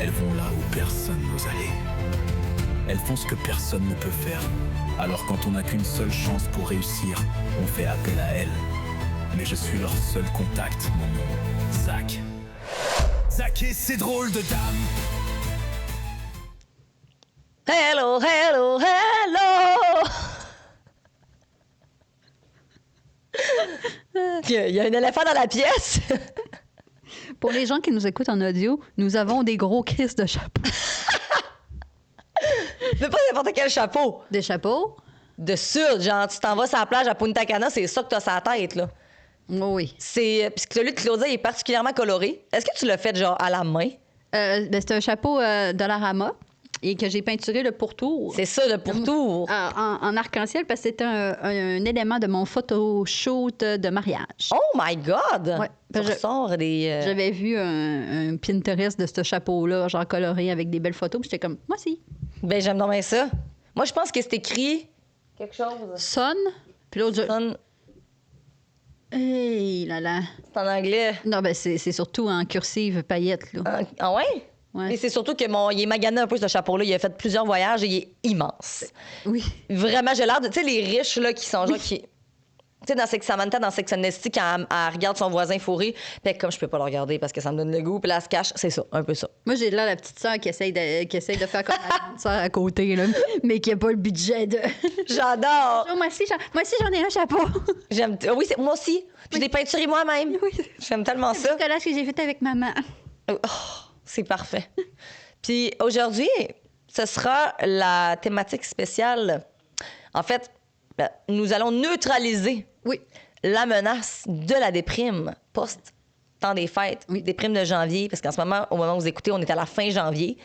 Elles vont là où personne n'ose aller. Elles font ce que personne ne peut faire. Alors quand on n'a qu'une seule chance pour réussir, on fait appel à elles. Mais je suis leur seul contact, mon nom, Zach. Zach et ses drôles de dames. Hello, hello, hello! Il y a un éléphant dans la pièce. Pour les gens qui nous écoutent en audio, nous avons des gros crises de chapeau. Mais pas n'importe quel chapeau. Des chapeaux? De sud, genre tu t'en vas sur la plage à Punta Cana, c'est ça que t'as sur la tête, là. Oui. Puis celui de Claudia, il est particulièrement coloré. Est-ce que tu l'as fait, genre, à la main? C'est un chapeau Dollarama et que j'ai peinturé le pourtour. C'est ça, le pourtour. En arc-en-ciel parce que c'était un élément de mon photoshoot de mariage. Oh my God! Ouais. Tu ressors des... J'avais vu un Pinterest de ce chapeau-là, genre coloré avec des belles photos, puis j'étais comme, moi aussi. Ben, j'aime donc bien ça. Moi, je pense que c'est écrit quelque chose. Son, puis l'autre... Son, Hey là là. c'est en anglais. Non, ben c'est surtout en cursive paillette, là. Ah ouais? Ouais. Et c'est surtout que il est magané un peu, ce chapeau-là. Il a fait plusieurs voyages et il est immense. Oui. Vraiment, j'ai l'air de... Tu sais, les riches, là, qui sont genre... qui... Tu sais, dans Samantha, dans Sex and the City, quand elle regarde son voisin fourré, puis comme je peux pas le regarder parce que ça me donne le goût, puis là, elle se cache, c'est ça, un peu ça. Moi, j'ai là la petite sœur qui essaye de faire comme la grande sœur à côté, là, mais qui a pas le budget de... J'adore! Oh, moi aussi, j'en ai un chapeau. J'aime... Oui, moi aussi. Puis je l'ai peinturé moi-même. Oui. J'aime tellement ça. C'est le collage que j'ai fait avec maman. Oh, c'est parfait. Puis aujourd'hui, ce sera la thématique spéciale. En fait, nous allons neutraliser la menace de la déprime post-temps des fêtes, déprime de janvier, parce qu'en ce moment, au moment où vous écoutez, on est à la fin janvier.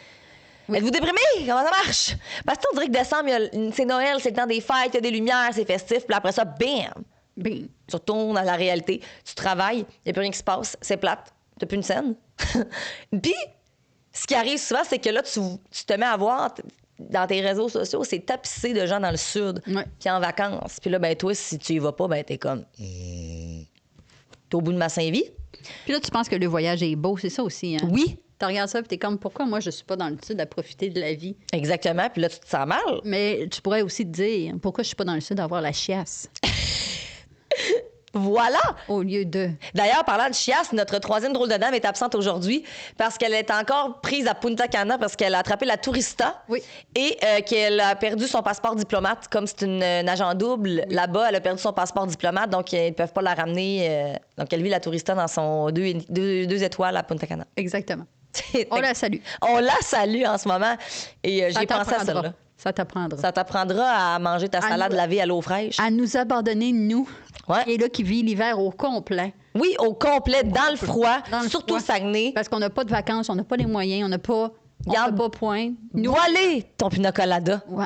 Êtes-vous déprimé? Comment ça marche? Parce qu'on dirait que décembre, c'est Noël, c'est le temps des fêtes, il y a des lumières, c'est festif, puis après ça, bam! Bing. Tu retournes à la réalité, tu travailles, il n'y a plus rien qui se passe, c'est plate, t'as plus une scène. Puis, ce qui arrive souvent, c'est que là, tu te mets à voir dans tes réseaux sociaux, c'est tapissé de gens dans le sud, puis en vacances. Puis là, ben toi, si tu y vas pas, ben t'es comme... T'es au bout de ma Saint-Vie. Puis là, tu penses que le voyage est beau, c'est ça aussi, hein? Oui. Tu regardes ça, puis t'es comme, pourquoi moi, je suis pas dans le sud à profiter de la vie? Exactement, puis là, tu te sens mal. Mais tu pourrais aussi te dire, pourquoi je suis pas dans le sud à avoir la chiasse? Voilà! Au lieu de... D'ailleurs, parlant de chiasse, notre troisième drôle de dame est absente aujourd'hui parce qu'elle est encore prise à Punta Cana parce qu'elle a attrapé la tourista et qu'elle a perdu son passeport diplomate. Comme c'est une agent double, là-bas, elle a perdu son passeport diplomate, donc ils ne peuvent pas la ramener. Donc, elle vit la tourista dans son deux étoiles à Punta Cana. Exactement. On la salue. On la salue en ce moment. Et j'ai pensé à ça, là. Ça t'apprendra. Ça t'apprendra à manger ta salade lavée à l'eau fraîche. À nous abandonner, nous, qui est là, qui vit l'hiver au complet. Oui, au complet, dans le froid, surtout au Saguenay. Parce qu'on n'a pas de vacances, on n'a pas les moyens, on n'a pas point. Voilez ton pina colada. Ouais.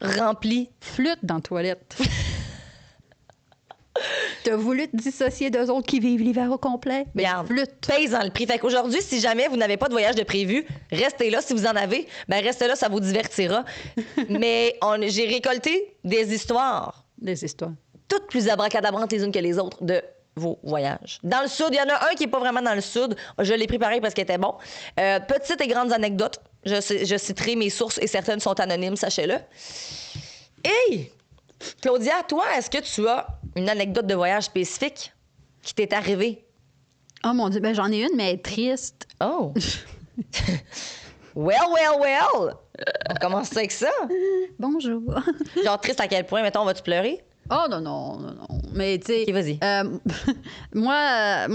Rempli. Flûte dans la toilette. T'as voulu te dissocier d'eux autres qui vivent l'hiver au complet? Mais flûte. Pèse dans le prix. Fait qu'aujourd'hui, si jamais vous n'avez pas de voyage de prévu, restez là. Si vous en avez, ben restez là, ça vous divertira. Mais j'ai récolté des histoires. Des histoires. Toutes plus abracadabrantes les unes que les autres de vos voyages. Dans le sud, il y en a un qui n'est pas vraiment dans le sud. Je l'ai pris pareil parce qu'il était bon. Petites et grandes anecdotes. Je citerai mes sources et certaines sont anonymes, sachez-le. Hey! Claudia, toi, est-ce que tu as une anecdote de voyage spécifique qui t'est arrivée? Oh mon Dieu, ben j'en ai une, mais elle est triste. Oh! Well! On commence avec ça? Bonjour. Genre triste à quel point? Mettons, vas-tu pleurer? Oh non. Mais tu sais... OK, vas-y. Moi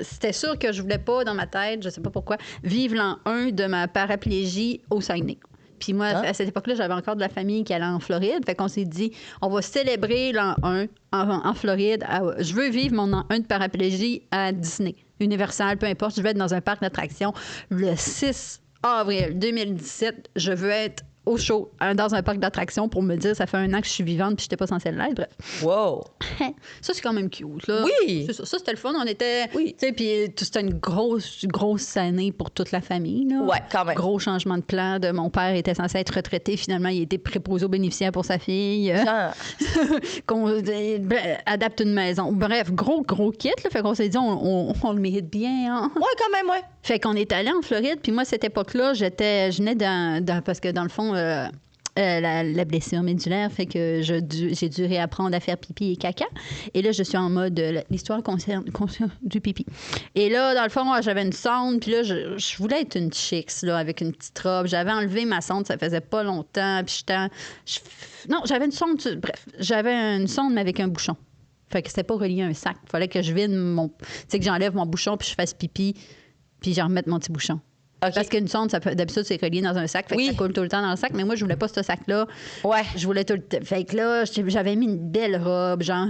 c'était sûr que je voulais pas, dans ma tête, je sais pas pourquoi, vivre l'an 1 de ma paraplégie au Saguenay. Puis moi, à cette époque-là, j'avais encore de la famille qui allait en Floride. Fait qu'on s'est dit, on va célébrer l'an 1 en Floride. Je veux vivre mon an 1 de paraplégie à Disney, Universal, peu importe. Je veux être dans un parc d'attractions. Le 6 avril 2017, je veux être au show, dans un parc d'attractions pour me dire ça fait 1 an que je suis vivante puis j'étais pas censée l'être. Bref. Wow! Ça, c'est quand même cute, là. Oui! Ça, c'était le fun. On était... Oui. Tu sais, puis c'était une grosse année pour toute la famille, là. Ouais, quand même. Gros changement de plan. Mon père était censé être retraité. Finalement, il était préposé aux bénéficiaires pour sa fille. Genre. Qu'on adapte une maison. Bref, gros kit, là. Fait qu'on s'est dit, on le mérite bien, hein? Ouais, quand même, ouais. Fait qu'on est allé en Floride, puis moi, cette époque-là, je venais parce que dans le fond, la blessure médulaire fait que j'ai dû réapprendre à faire pipi et caca. Et là, je suis en mode, l'histoire concerne du pipi. Et là, dans le fond, j'avais une sonde, puis là, je voulais être une chicks, là, avec une petite robe. J'avais enlevé ma sonde, ça faisait pas longtemps, puis non, j'avais une sonde, bref, j'avais une sonde, mais avec un bouchon. Fait que c'était pas relié à un sac. Fallait que je vide tu sais, que j'enlève mon bouchon, puis je fasse pipi, puis j'en remette mon petit bouchon. Okay. Parce qu'une sonde, d'habitude, c'est relié dans un sac. Fait que ça coule tout le temps dans le sac. Mais moi, je voulais pas ce sac-là. Ouais. Je voulais tout le temps. Fait que là, j'avais mis une belle robe. Genre,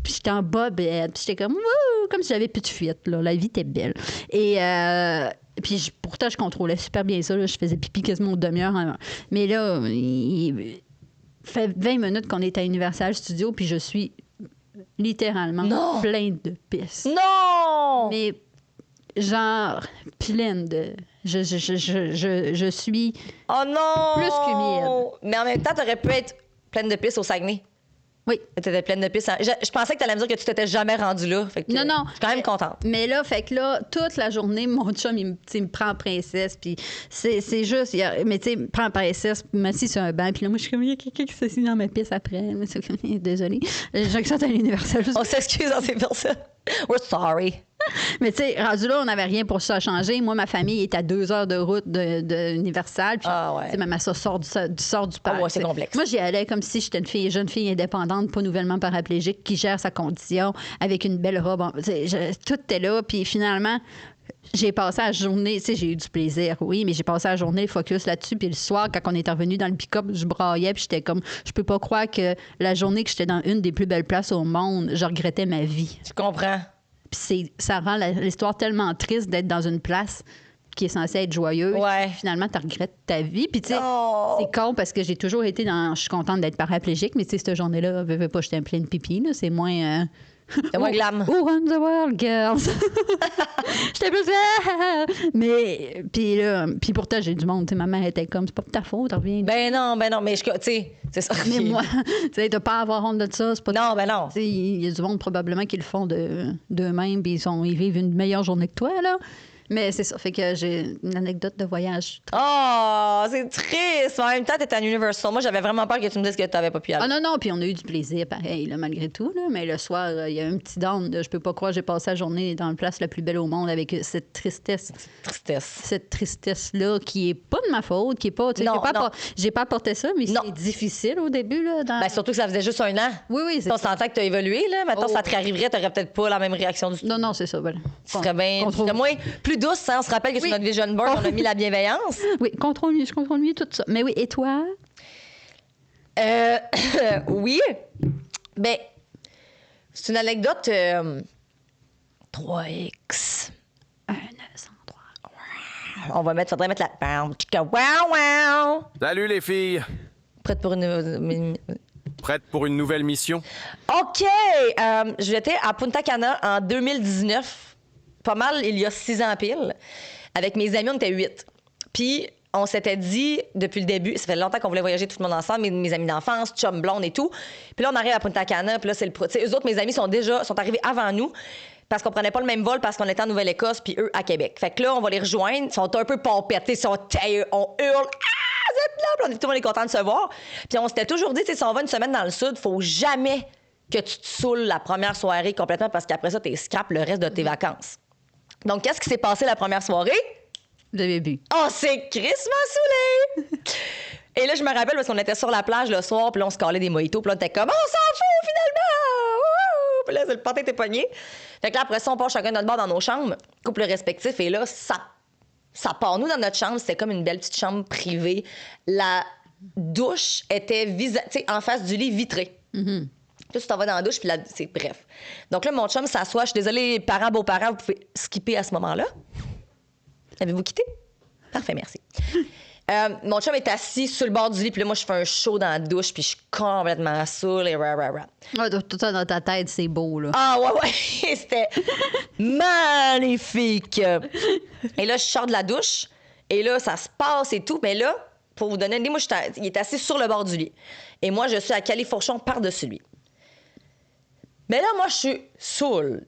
j'étais en bobette. Puis j'étais comme, wouh, comme si j'avais plus de fuite. Là. La vie était belle. Et puis pourtant, je contrôlais super bien ça. Là. Je faisais pipi quasiment une demi-heure. Mais là, il fait 20 minutes qu'on est à Universal Studios. Puis je suis littéralement pleine de pisse. Non! Mais genre pleine de... Je suis oh non! plus qu'humide. Mais en même temps, t'aurais pu être pleine de pisse au Saguenay. Oui. T'étais pleine de pisse. Je pensais que t'allais me dire que tu t'étais jamais rendue là. Fait que Non. Je suis quand même contente. Mais là, fait que là, toute la journée, mon chum, il me prend en princesse. Puis c'est juste... mais tu sais, il me prend en princesse, il m'assit sur un banc. Puis là, moi, je suis comme, il y a quelqu'un qui s'assit dans ma pisse après. Mais c'est comme, désolée. J'accepte à l'Universal. On s'excuse dans ces personnes. We're sorry. Mais tu sais, rendu là, on n'avait rien pour ça changer. Moi, ma famille est à 2 heures de route de Universal. Puis, même ça sort du parc. Ouais, c'est complexe. Moi, j'y allais comme si j'étais une jeune fille indépendante, pas nouvellement paraplégique, qui gère sa condition avec une belle robe. Tout était là. Puis finalement, j'ai passé la journée, tu sais, j'ai eu du plaisir, oui, mais j'ai passé la journée focus là-dessus. Puis le soir, quand on est revenu dans le pick-up, je braillais, puis j'étais comme, je peux pas croire que la journée que j'étais dans une des plus belles places au monde, je regrettais ma vie. Je comprends. Puis ça rend l'histoire tellement triste d'être dans une place qui est censée être joyeuse. Ouais. Finalement, tu regrettes ta vie. Puis tu sais, c'est con parce que j'ai toujours été dans... Je suis contente d'être paraplégique, mais tu sais, cette journée-là, veux pas, j'étais pleine de pipi, là. C'est moins... C'est moins glam. Oh, run the world, girls! J'étais plus... Mais, puis pourtant, j'ai du monde. Tu sais, ma mère était comme, c'est pas de ta faute, reviens. Ben non, mais tu sais, c'est ça. Mais moi, tu sais, t'as pas à avoir honte de ça. C'est pas non, ben non. Tu sais, il y a du monde probablement qui le font d'eux-mêmes, puis ils vivent une meilleure journée que toi, là. Mais c'est ça, fait que j'ai une anecdote de voyage. Oh, c'est triste. En même temps, t'étais à Universal. Moi, j'avais vraiment peur que tu me dises que t'avais pas pu y aller. Ah non, puis on a eu du plaisir pareil, là, malgré tout. Là. Mais le soir, il y a un petit down. Je peux pas croire, j'ai passé la journée dans la place la plus belle au monde avec cette tristesse. Cette tristesse-là qui est pas de ma faute, qui est pas... Non, j'ai pas apporté ça, mais c'est difficile au début. Là, Ben, surtout que ça faisait juste 1 an. Oui, c'est on s'entend que t'as évolué, là. Maintenant, ça te réarriverait, t'aurais peut-être pas la même réaction du tout. Non, c'est ça. Voilà. Tu serais bien... moins... Plus douce, hein? On se rappelle que sur notre vision board, on a mis la bienveillance. Oui, je contrôle mieux tout ça. Mais oui, et toi? Oui. Ben, c'est une anecdote 3X. On va faudrait mettre la... Wow! Salut les filles! Prête pour Prête pour une nouvelle mission? OK! J'étais à Punta Cana en 2019. Pas mal, il y a 6 ans pile. Avec mes amis, on était 8. Puis, on s'était dit, depuis le début, ça fait longtemps qu'on voulait voyager tout le monde ensemble, mes amis d'enfance, chum blonde et tout. Puis là, on arrive à Punta Cana, puis là, c'est le... Tu sais, eux autres, mes amis, sont arrivés avant nous, parce qu'on prenait pas le même vol, parce qu'on était en Nouvelle-Écosse, puis eux, à Québec. Fait que là, on va les rejoindre. Ils sont un peu pompettes, on hurle. Ah, vous êtes là! Puis tout le monde est content de se voir. Puis on s'était toujours dit, si on va une semaine dans le Sud, faut jamais que tu te saoules la première soirée complètement, parce qu'après ça, t'es scrap le reste de tes vacances. Donc, qu'est-ce qui s'est passé la première soirée? Vous avez bu. Oh, c'est crissement saoulé! Et là, je me rappelle parce qu'on était sur la plage le soir, puis là, on se calait des mojitos, puis là, on était comme, on s'en fout finalement! Wouhou! Puis là, le pantin était pogné. Fait que là, après ça, on part chacun de notre bord dans nos chambres, couple respectif, et là, ça part. Nous, dans notre chambre, c'était comme une belle petite chambre privée. La douche était en face du lit vitré. Mm-hmm. Là, tu t'en vas dans la douche, puis là, c'est bref. Donc là, mon chum s'assoit. Je suis désolée, parents, beaux-parents, vous pouvez skipper à ce moment-là. Avez-vous quitté? Parfait, merci. Mon chum est assis sur le bord du lit, puis là, moi, je fais un show dans la douche, puis je suis complètement saoule et Tout ça dans ta tête, c'est beau, là. Ah, ouais, c'était magnifique. Et là, je sors de la douche, et là, ça se passe et tout, mais là, pour vous donner une idée, moi, il est assis sur le bord du lit. Et moi, je suis à califourchon par-dessus lui. Mais là, moi, je suis saoule.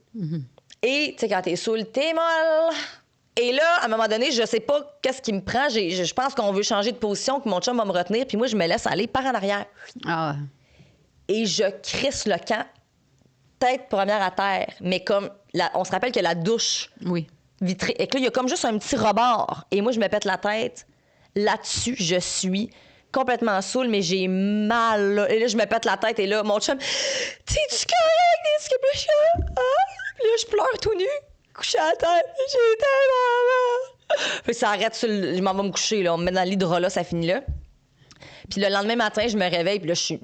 Et, tu sais, quand t'es saoule, t'es molle. Et là, à un moment donné, je sais pas qu'est-ce qui me prend. Je pense qu'on veut changer de position, que mon chum va me retenir, puis moi, je me laisse aller par en arrière. Ah. Et je crisse le camp, tête première à terre. Mais comme, on se rappelle que la douche Oui. vitrée, et que là, il y a comme juste un petit rebord. Et moi, je me pète la tête. Là-dessus, je suis complètement saoule, mais j'ai mal. Là. Et là, je me pète la tête. Et là, mon chum, t'es-tu correct? Est-ce que je suis Puis là, je pleure tout nu, couché à la terre. J'ai tellement mal. Puis ça arrête, je m'en vais me coucher. Là. On me met dans le lit de drap, là, ça finit là. Puis le lendemain matin, je me réveille. Puis là, je suis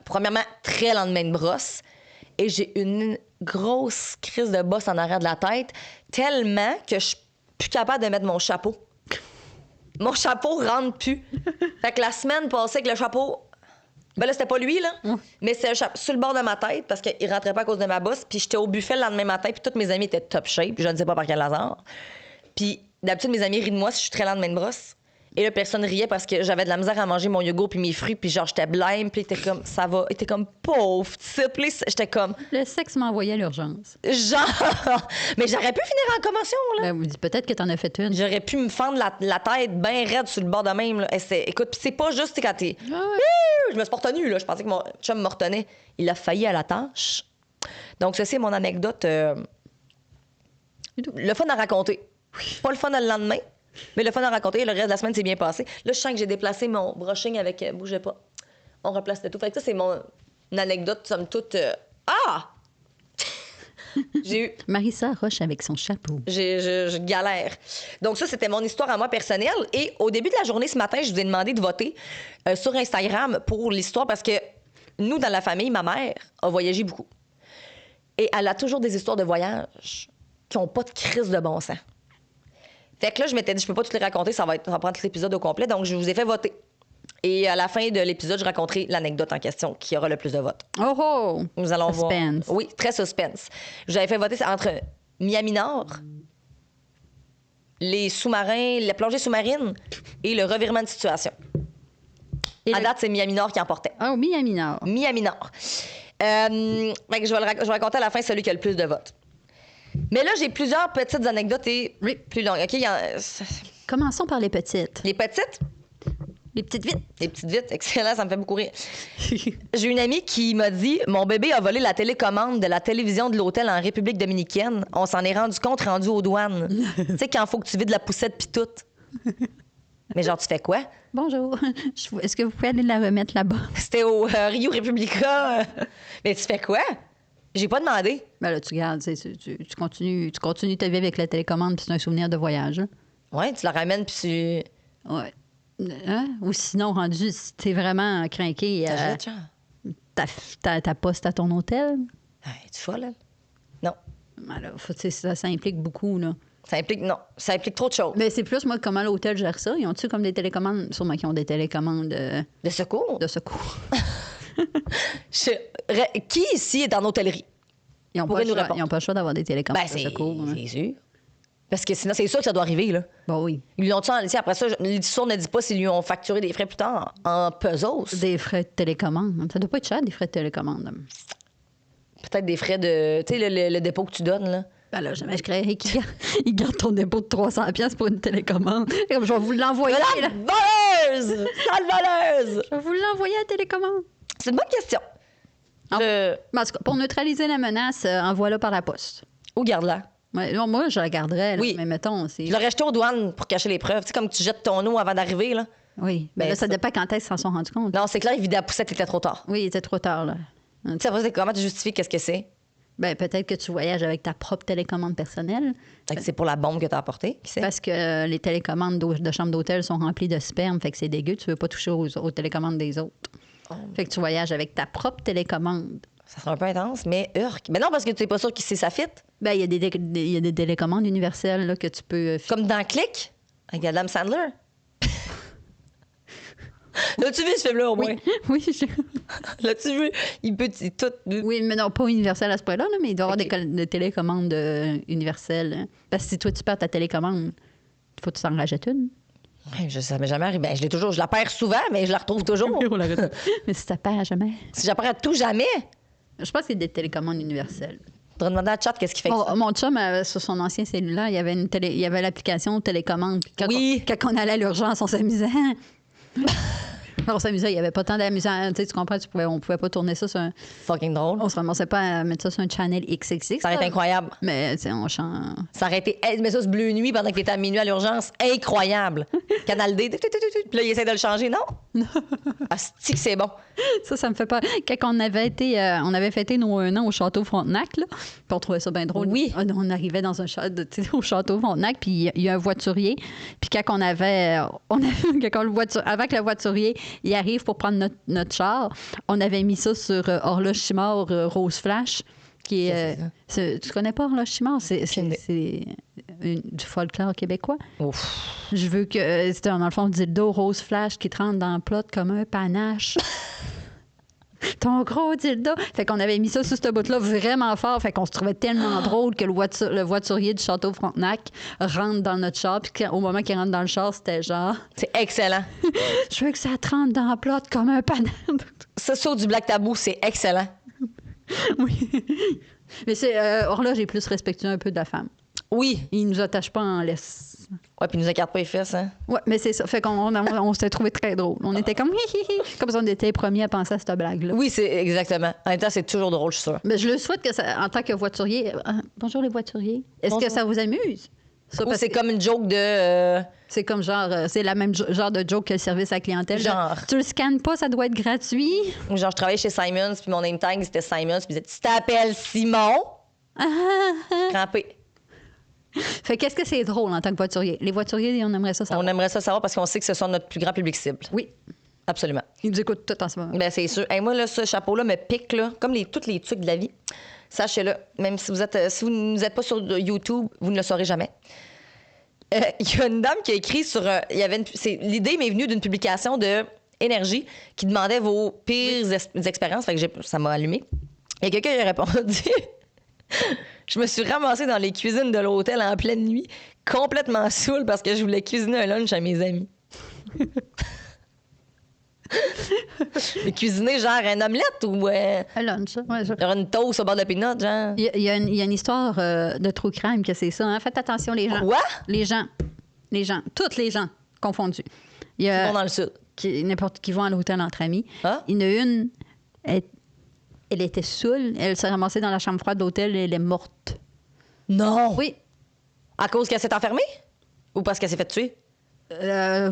premièrement très lendemain de brosse. Et j'ai une grosse crise de bosse en arrière de la tête, tellement que je suis plus capable de mettre mon chapeau. Mon chapeau rentre plus. Fait que la semaine passée avec le chapeau... Ben là, c'était pas lui, là. Mais c'est sur le bord de ma tête parce qu'il rentrait pas à cause de ma bosse. Puis j'étais au buffet le lendemain matin, puis tous mes amis étaient top shape. Je ne sais pas par quel hasard. Puis d'habitude, mes amis rient de moi si je suis très lendemain de brosse. Et là, personne riait parce que j'avais de la misère à manger mon yogourt puis mes fruits. Puis genre, j'étais blême. Puis il était comme, ça va. Il était comme, pauvre type. Puis j'étais comme... Le sexe m'envoyait à l'urgence. Genre... Mais j'aurais pu finir en commotion, là. Ben, peut-être que t'en as fait une. J'aurais pu me fendre la tête bien raide sur le bord de même. Là. Écoute, pis c'est pas juste quand t'es... Ah ouais. Je me suis pas retenue, là. Je pensais que mon chum me retenait. Il a failli à la tâche. Donc, ceci est mon anecdote. Le fun à raconter. Pas le fun le lendemain, mais le fun à raconter. Le reste de la semaine s'est bien passé. Là, je sens que j'ai déplacé mon brushing avec... bougez pas. On replace le tout. Fait que ça, c'est mon anecdote, somme toute... Ah! J'ai eu... Marissa Roche avec son chapeau. Je galère. Donc ça, c'était mon histoire à moi personnelle. Et au début de la journée ce matin, je vous ai demandé de voter sur Instagram pour l'histoire parce que nous, dans la famille, ma mère a voyagé beaucoup. Et elle a toujours des histoires de voyage qui n'ont pas de crise de bon sens. Fait que là, je m'étais dit, je peux pas toutes les raconter, ça va prendre tout l'épisode au complet. Donc, je vous ai fait voter. Et à la fin de l'épisode, je raconterai l'anecdote en question qui aura le plus de votes. Oh oh! Nous allons Suspense. voir. Oui, très suspense. J'avais fait voter entre Miami Nord, les sous-marins, la plongée sous-marine et le revirement de situation. Et à date, c'est Miami Nord qui emportait. Oh, Miami Nord. Miami Nord. Fait que je vais raconter à la fin celui qui a le plus de votes. Mais là, j'ai plusieurs petites anecdotes et plus longues. OK? Commençons par les petites. Les petites? Les petites vites. Les petites vites, excellent, ça me fait beaucoup rire. J'ai une amie qui m'a dit « Mon bébé a volé la télécommande de la télévision de l'hôtel en République dominicaine. On s'en est rendu compte rendu aux douanes. » Tu sais, quand il faut que tu vides la poussette pis tout. Mais genre, tu fais quoi? Bonjour. Est-ce que vous pouvez aller la remettre là-bas? C'était au Rio Republica. Mais tu fais quoi? J'ai pas demandé. Ben là, tu gardes, tu continues ta vie avec la télécommande, puis c'est un souvenir de voyage. Hein? Ouais, tu la ramènes puis tu... Ouais. Hein? Ou sinon, rendu, si t'es vraiment craqué, ta poste à ton hôtel. Hey, tu folle, là? Non. Alors, ça implique beaucoup, là. Ça implique trop de choses. Mais c'est plus, moi, comment l'hôtel gère ça. Ils ont-tu comme des télécommandes? Sûrement qu'ils ont des télécommandes... De secours? De secours. Qui ici est en hôtellerie? Ils n'ont pas le choix d'avoir des télécommandes de secours. C'est sûr. Parce que sinon, c'est sûr que ça doit arriver, là. Bon, oui. Ils l'ont dit après ça, l'histoire ne dit pas s'ils lui ont facturé des frais plus tard en pesos. Des frais de télécommande. Ça doit pas être cher, des frais de télécommande. Peut-être des frais de... Tu sais, le dépôt que tu donnes, là. Ben là, jamais je créerais qu'il garde ton dépôt de 300$ pour une télécommande. Comme je vais vous l'envoyer. La voleuse! Sale voleuse! Je vais vous l'envoyer à la télécommande. C'est une bonne question. En tout cas, pour neutraliser la menace, envoie-la par la poste. Ou garde-la. Ouais, non, moi, je la garderais. Là, oui. Mais mettons, c'est... Je l'aurais jeté aux douanes pour cacher les preuves. Tu sais, comme tu jettes ton eau avant d'arriver, là. Oui. Ben là, ça dépend quand est-ce qu'ils s'en sont rendus compte. Non, c'est clair, il vidait la poussette, il était trop tard. Oui, il était trop tard, là. Tu sais, après, comment tu justifies qu'est-ce que c'est? Ben peut-être que tu voyages avec ta propre télécommande personnelle. Fait que c'est pour la bombe que tu as apportée, qui sait? Parce que les télécommandes de chambre d'hôtel sont remplies de sperme, fait que c'est dégueu. Tu veux pas toucher aux télécommandes des autres. Oh. Fait que tu voyages avec ta propre télécommande. Ça serait un peu intense, mais Mais non, parce que tu n'es pas sûr que c'est sa fit. Ben il y a des télécommandes universelles là, que tu peux... Comme dans Click, avec Adam Sandler. L'as-tu vu, ce film-là, au moins? Oui, L'as-tu vu? Il peut tout... Oui, mais non, pas universel à ce point-là, là, mais il doit y avoir des télécommandes universelles. Hein. Parce que si toi, tu perds ta télécommande, il faut que tu t'en rajoutes une. Ça m'est jamais arrivé. Ben, je la perds souvent, mais je la retrouve toujours. Mais si tu perds à jamais. Si j'apprends à tout jamais, Je pense que c'est des télécommandes universelles. tu vas demander à Chat qu'est-ce qu'il fait. Mon chum, sur son ancien cellulaire, il y avait l'application télécommande. Puis quand on allait à l'urgence, on s'amusait. On s'amusait, il n'y avait pas tant d'amusant. Tu comprends, on pouvait pas tourner ça sur un... Fucking drôle. On se ramassait pas à mettre ça sur un channel XXX. Ça aurait été incroyable. Mais, tu sais, on chante... Ça aurait été... Mais ça, ce bleu nuit pendant que t'étais à minuit à l'urgence, incroyable. Canal D, puis là, il essaie de le changer, non? Asti que c'est bon. Ça me fait pas... Quand on avait fêté nos 1 an au Château Frontenac, là, puis on trouvait ça bien drôle. Oui. On arrivait dans un au Château Frontenac, puis il y a un voiturier. Puis quand on avait... avant que le voiturier il arrive pour prendre notre char, on avait mis ça sur Horloge Chimard Rose Flash, qui est... tu connais pas Horloge Chimard? C'est du folklore québécois. Ouf. Je veux que... C'était dans le fond dildo Rose Flash qui te rentre dans le plot comme un panache. Ton gros dildo. Fait qu'on avait mis ça sur ce bout-là vraiment fort. Fait qu'on se trouvait tellement drôle que le voiturier du Château Frontenac rentre dans notre char. Puis au moment qu'il rentre dans le char, c'était genre... C'est excellent. Je veux que ça te rentre dans le plot comme un panade. Ça, sur du Black Tabou, c'est excellent. Oui. Mais Horloge est plus respectueux un peu de la femme. Oui. Il nous attache pas en laisse. Ouais, puis il nous écarte pas les fesses, hein? Ouais, mais c'est ça. Fait on s'était trouvé très drôle. On était comme comme si on était les premiers à penser à cette blague-là. Oui, c'est exactement. En même temps, c'est toujours drôle, je suis sûre. Mais je le souhaite que ça, en tant que voiturier. Bonjour les voituriers. Est-ce que ça vous amuse? Ça, Ou c'est comme une joke de... C'est comme genre, c'est la même genre de joke que le service à la clientèle. Genre. Tu le scannes pas, ça doit être gratuit. Ou genre, je travaillais chez Simons, puis mon name tag, c'était Simons, puis il disait, tu t'appelles Simon? Crampé. Fait qu'est-ce que c'est drôle en tant que voiturier? Les voituriers, on aimerait ça savoir. On aimerait ça savoir parce qu'on sait que ce sont notre plus grand public cible. Oui. Absolument. Ils nous écoutent tout en ce moment. Ben, c'est sûr. Hey, moi, là, ce chapeau-là me pique, là, comme tous les trucs de la vie. Sachez-le, même si vous n'êtes pas sur YouTube, vous ne le saurez jamais. Il y a une dame qui a écrit sur... l'idée m'est venue d'une publication de Énergie qui demandait vos pires expériences. Fait que ça m'a allumé. Il y a quelqu'un qui a répondu... Je me suis ramassée dans les cuisines de l'hôtel en pleine nuit, complètement saoule parce que je voulais cuisiner un lunch à mes amis. Mais cuisiner genre un omelette ou un lunch, ouais, genre une toast au bord de peanut, genre. Il y a une histoire de true crime que c'est ça. Hein? Faites attention, les gens. Quoi? Les gens. Toutes les gens confondus. Il y a, Ils vont dans le sud. Qui vont à l'hôtel entre amis. Ah? Il y en a une... Elle était saoule. Elle s'est ramassée dans la chambre froide de l'hôtel et elle est morte. Non! Oui. À cause qu'elle s'est enfermée? Ou parce qu'elle s'est fait tuer?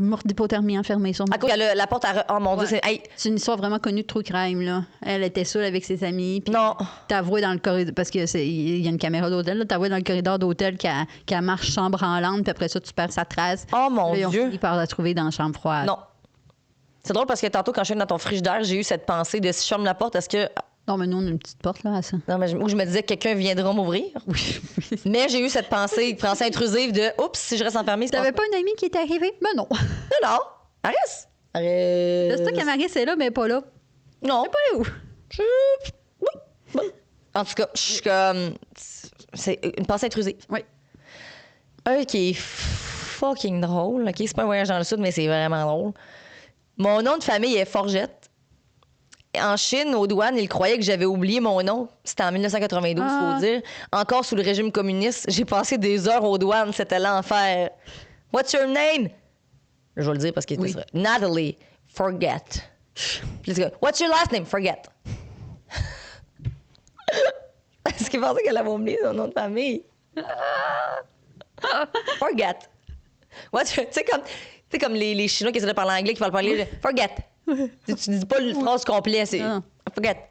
Morte d'hypothermie enfermée, sûrement. À cause la porte a... Oh mon Dieu, c'est... Hey. C'est une histoire vraiment connue de true crime, là. Elle était saoule avec ses amis. Non. T'avouais dans le corridor... Parce qu'il y a une caméra d'hôtel, là. T'avouais dans le corridor d'hôtel qu'elle marche chambre en lande, puis après ça, tu perds sa trace. Oh mon Dieu. Ils ont Dieu. fini par la trouver dans la chambre froide. Non. C'est drôle parce que tantôt, quand je suis dans ton frigidaire, j'ai eu cette pensée de si je ferme la porte, est-ce que... Non, mais nous, on a une petite porte, là, à ça. Non, mais où je me disais que quelqu'un viendra m'ouvrir. Oui. Mais j'ai eu cette pensée intrusive de oups, si je reste enfermée, c'est T'avais pas une amie qui était arrivée? Ben non. Non. Arrête. C'est ça qu'Amaris est là, mais pas là. Non. C'est pas où? Oui. Bon. En tout cas, je suis comme... C'est une pensée intrusive. Oui. Un qui est fucking drôle. OK, c'est pas un voyage dans le sud, mais c'est vraiment drôle. Mon nom de famille est Forgette. En Chine, aux douanes, ils croyaient que j'avais oublié mon nom. C'était en 1992, faut dire. Encore sous le régime communiste, j'ai passé des heures aux douanes. C'était l'enfer. What's your name? Je vais le dire parce qu'il était Natalie. Forget. Puis le gars, what's your last name? Forget. Parce qu'il pensait qu'elle avait oublié son nom de famille. Forget. Tu sais, comme les Chinois qui essaient de parler anglais, qui parlent pas anglais. Forget. Tu dis pas une phrase complète, c'est forget.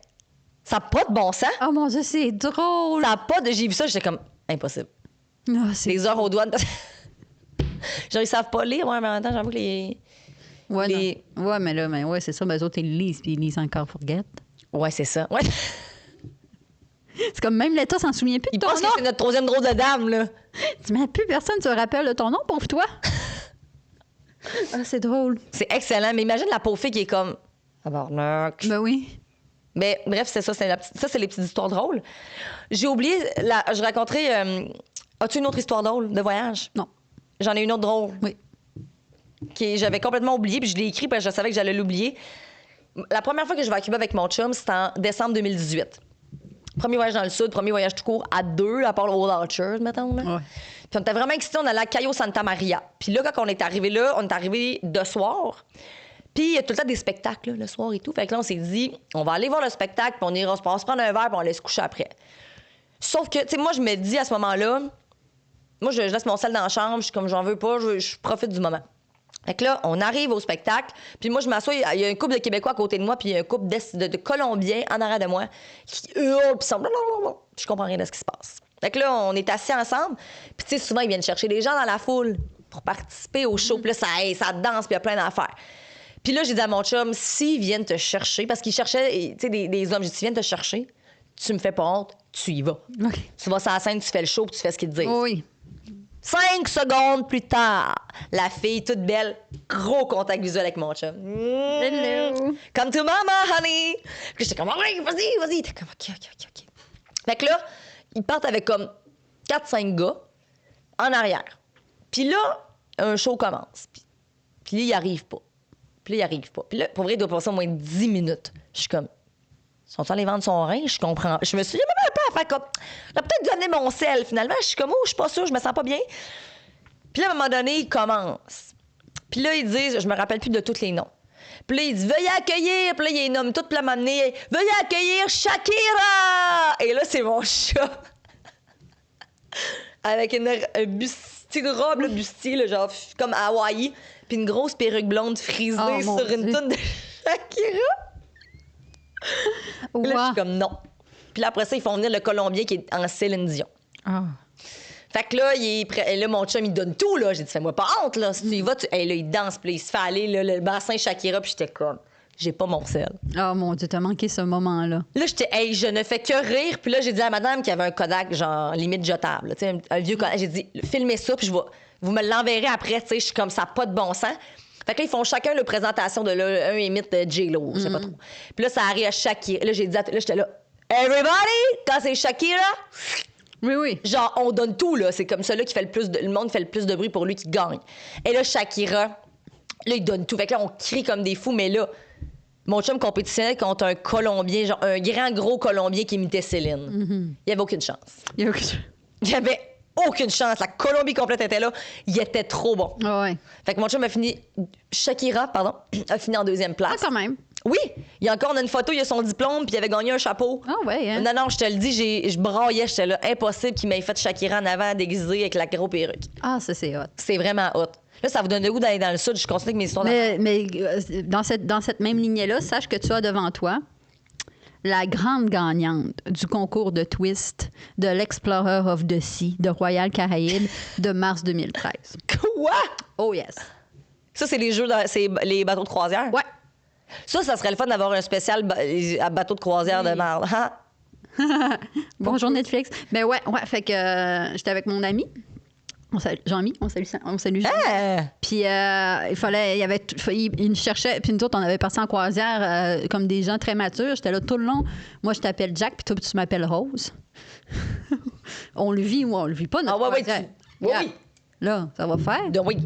Ça n'a pas de bon sens. Oh mon Dieu, c'est drôle. Ça n'a pas de... J'ai vu ça, j'étais comme impossible. Oh, c'est... Les heures aux douanes. Genre, ils savent pas lire, ouais, mais en même temps, j'avoue que les. Ouais, ouais, mais là, ouais, c'est ça. Mais eux autres, ils lisent, puis ils lisent encore Forget. Ouais, c'est ça. Ouais. C'est comme même l'État s'en souvient plus de Ils ton pensent nom. que c'est notre troisième drôle de dame, là. Tu mets plus personne, tu te rappelles de ton nom, pauvre toi. Ah, c'est drôle. C'est excellent. Mais imagine la pauvre fille qui est comme... Tabarnak. Ben oui. Mais bref, c'est ça. Ça, c'est les petites histoires drôles. J'ai oublié... Je raconterai... As-tu une autre histoire drôle de voyage? Non. J'en ai une autre drôle. Oui. J'avais complètement oublié, puis je l'ai écrit parce que je savais que j'allais l'oublier. La première fois que je vais à Cuba avec mon chum, c'était en décembre 2018. Premier voyage dans le sud, premier voyage tout court à deux, à part le Old Orchard, mettons. Là. Ouais. Puis on était vraiment excités, on allait à Cayo Santa Maria. Puis là, quand on est arrivé là, on est arrivé de soir. Puis il y a tout le temps des spectacles, là, le soir et tout. Fait que là, on s'est dit, on va aller voir le spectacle, puis on ira se prendre un verre, puis on allait se coucher après. Sauf que, tu sais, moi, je me dis à ce moment-là, moi, je laisse mon sel dans la chambre, je suis comme, j'en veux pas, je profite du moment. Fait que là, on arrive au spectacle, puis moi, je m'assois, il y a un couple de Québécois à côté de moi, puis il y a un couple de Colombiens en arrière de moi qui hurlent, puis sont blablabla. Je comprends rien de ce qui se passe. Fait que là, on est assis ensemble, puis tu sais, souvent, ils viennent chercher des gens dans la foule pour participer au show, puis là, ça danse, puis il y a plein d'affaires. Puis là, j'ai dit à mon chum, s'ils viennent te chercher, parce qu'ils cherchaient, tu sais, des hommes, j'ai dit, s'ils viennent te chercher, tu me fais pas honte, tu y vas. Okay. Tu vas sur la scène, tu fais le show, puis tu fais ce qu'ils te disent. Oui. 5 secondes plus tard, la fille toute belle, gros contact visuel avec mon chum. Hello. Come to mama, honey. Puis j'étais comme, ouais, vas-y. T'es comme, OK. Fait que là, ils partent avec comme 4-5 gars en arrière. Puis là, un show commence. Puis là, il arrive pas. Puis là, pour vrai, il doit passer au moins 10 minutes. Je suis comme, sont-ils allés vendre son rein? Je comprends. Je me suis dit, même un peu à faire comme. J'ai peut-être donné mon sel, finalement. Je suis comme, je suis pas sûre, je me sens pas bien. Puis là, à un moment donné, il commence. Puis là, ils disent, je me rappelle plus de tous les noms. Puis là, ils disent, veuillez accueillir. Puis là, ils nomment toutes, puis là, à un moment donné, veuillez accueillir Shakira. Et là, c'est mon chat. Avec une robe, le bustier, là, genre comme à Hawaï. Puis une grosse perruque blonde frisée sur une toune de Shakira. Wow. Là, je suis comme non. Puis là, après ça, ils font venir le Colombien qui est en Céline Dion. Ah. Fait que là, et là, mon chum, il donne tout, là. J'ai dit, fais-moi pas honte, là. Si tu y vas, là, il danse, puis il se fait aller, là, le bassin Shakira, puis j'étais comme, j'ai pas mon sel. Oh mon Dieu, t'as manqué ce moment-là. Là, j'étais, je ne fais que rire. Puis là, j'ai dit à madame qui avait un Kodak, genre, limite jetable, tu sais, un vieux Kodak. J'ai dit, filmez ça, puis vous me l'enverrez après, tu sais. Je suis comme, ça n'a pas de bon sens. Fait que là, ils font chacun leur présentation de là, un imite de J-Lo, je sais pas trop. Puis là, ça arrive à Shakira. Là, j'ai dit, là, j'étais là, everybody, quand c'est Shakira, oui. genre, on donne tout, là. C'est comme celui qui fait le monde fait le plus de bruit pour lui qui gagne. Et là, Shakira, là, il donne tout. Fait que là, on crie comme des fous, mais là, mon chum compétitionnait contre un Colombien, genre un grand, gros Colombien qui imitait Céline. Il y avait aucune chance. Il y avait aucune chance. La Colombie complète était là. Il était trop bon. Ouais. Fait que mon chum Shakira, a fini en deuxième place. Ah, quand même. Oui, on a une photo, il a son diplôme, puis il avait gagné un chapeau. Ah, ouais, hein? Non, je te le dis, je braillais, j'étais là, impossible qu'il m'ait fait Shakira en avant déguisée avec la grosse perruque. Ah, ça, c'est hot. C'est vraiment hot. Là, ça vous donne le goût d'aller dans le sud, je continue avec mes histoires. Mais dans cette même lignée-là, sache que tu as devant toi la grande gagnante du concours de twist de l'Explorer of the Sea de Royal Caraïbes de mars 2013. Quoi? Oh yes. Ça, c'est c'est les bateaux de croisière? Ouais. Ça serait le fun d'avoir un spécial à bateau de croisière de marde. Hein? Bonjour Netflix. Mais ouais, fait que j'étais avec mon ami. Jean-Mi, on salue Jean-Mi. Puis il nous cherchait, puis nous autres, on avait parti en croisière comme des gens très matures. J'étais là tout le long. Moi, je t'appelle Jack, puis toi, tu m'appelles Rose. On le vit ou on le vit pas, notre croisière. Oui. Là, ça va faire. Oui.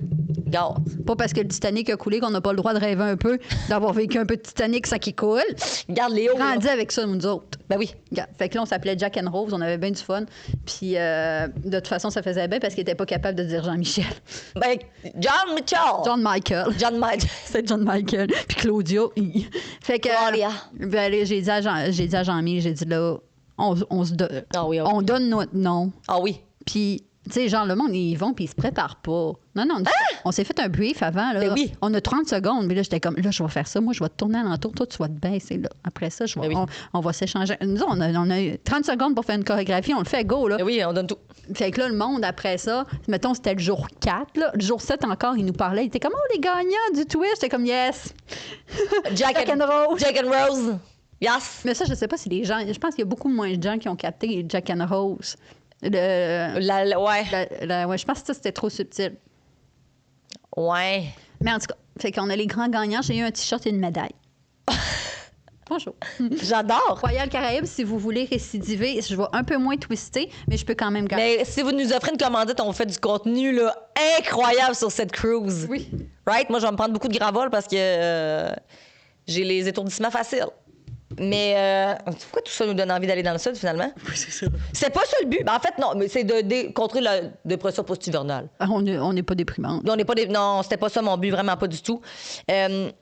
Regarde. Pas parce que le Titanic a coulé qu'on n'a pas le droit de rêver un peu, d'avoir vécu un peu de Titanic sans qu'il coule. Regarde Léo. Grandi avec ça, nous autres. Ben oui. Regarde. Fait que là, on s'appelait Jack and Rose, on avait bien du fun. Puis de toute façon, ça faisait bien parce qu'il était pas capable de dire Jean-Michel. Ben, John Michael. C'est John Michael. Puis Claudia. Fait que. Claudia. Ben, j'ai dit à Jean-Mi, j'ai dit là, on donne notre nom. Ah oui. Puis. Tu sais, genre, le monde, ils vont puis ils se préparent pas. Non, on s'est fait un brief avant. Là. Ben oui. On a 30 secondes. Mais là, j'étais comme, là, je vais faire ça. Moi, je vais te tourner alentour. Toi, tu vas te baisser. Là. Après ça, on va s'échanger. Nous, on a eu 30 secondes pour faire une chorégraphie. On le fait, go. Là. Ben oui, on donne tout. Fait que là, le monde, après ça, mettons, c'était le jour 4. Là. Le jour 7 encore, il nous parlait. Il était comme, oh, les gagnants du twist. J'étais comme, yes. Jack and Rose. Jack and Rose. Yes. Mais ça, je sais pas si les gens. Je pense qu'il y a beaucoup moins de gens qui ont capté Jack and Rose. Ouais. Ouais, je pense que ça, c'était trop subtil. Ouais. Mais en tout cas, fait qu'on a les grands gagnants. J'ai eu un T-shirt et une médaille. Bonjour. J'adore. Royal Caraïbes, si vous voulez récidiver, je vais un peu moins twister, mais je peux quand même gagner. Mais si vous nous offrez une commandite, on fait du contenu là, incroyable sur cette cruise. Oui. Right? Moi, je vais me prendre beaucoup de gravol parce que j'ai les étourdissements faciles. Mais pourquoi tout ça nous donne envie d'aller dans le sud, finalement? Oui, c'est ça. C'est pas ça le but. Ben, en fait, non, mais c'est de contrer la dépression post-hivernale. On n'est pas déprimante. Non, c'était pas ça mon but, vraiment pas du tout. Fait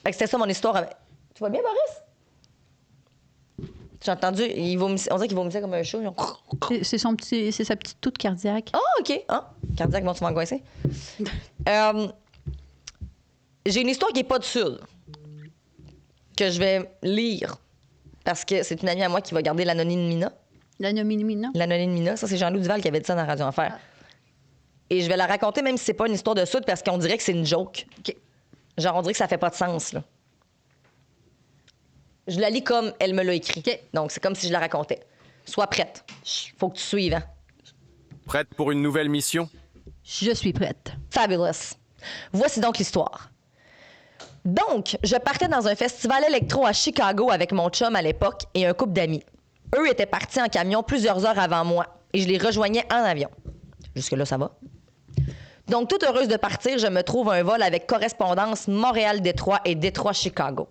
que c'était ça mon histoire. Tu vas bien, Boris? J'ai entendu, on dirait qu'il vomissait comme un chat. Genre... C'est sa petite toux cardiaque. Ah, OK. Ah, cardiaque, bon, tu vas coincer. J'ai une histoire qui n'est pas du sud, que je vais lire, parce que c'est une amie à moi qui va garder l'anonymina. L'anonymina? L'anonymina, ça, c'est Jean-Loup Duval qui avait dit ça dans Radio Enfer. Et je vais la raconter, même si c'est pas une histoire de sud, parce qu'on dirait que c'est une joke. OK. Genre, on dirait que ça fait pas de sens, là. Je la lis comme elle me l'a écrit. OK. Donc, c'est comme si je la racontais. Sois prête. Faut que tu suives, hein? Prête pour une nouvelle mission? Je suis prête. Fabulous. Voici donc l'histoire. Donc, je partais dans un festival électro à Chicago avec mon chum à l'époque et un couple d'amis. Eux étaient partis en camion plusieurs heures avant moi et je les rejoignais en avion. Jusque-là, ça va. Donc, toute heureuse de partir, je me trouve un vol avec correspondance Montréal-Détroit et Détroit-Chicago.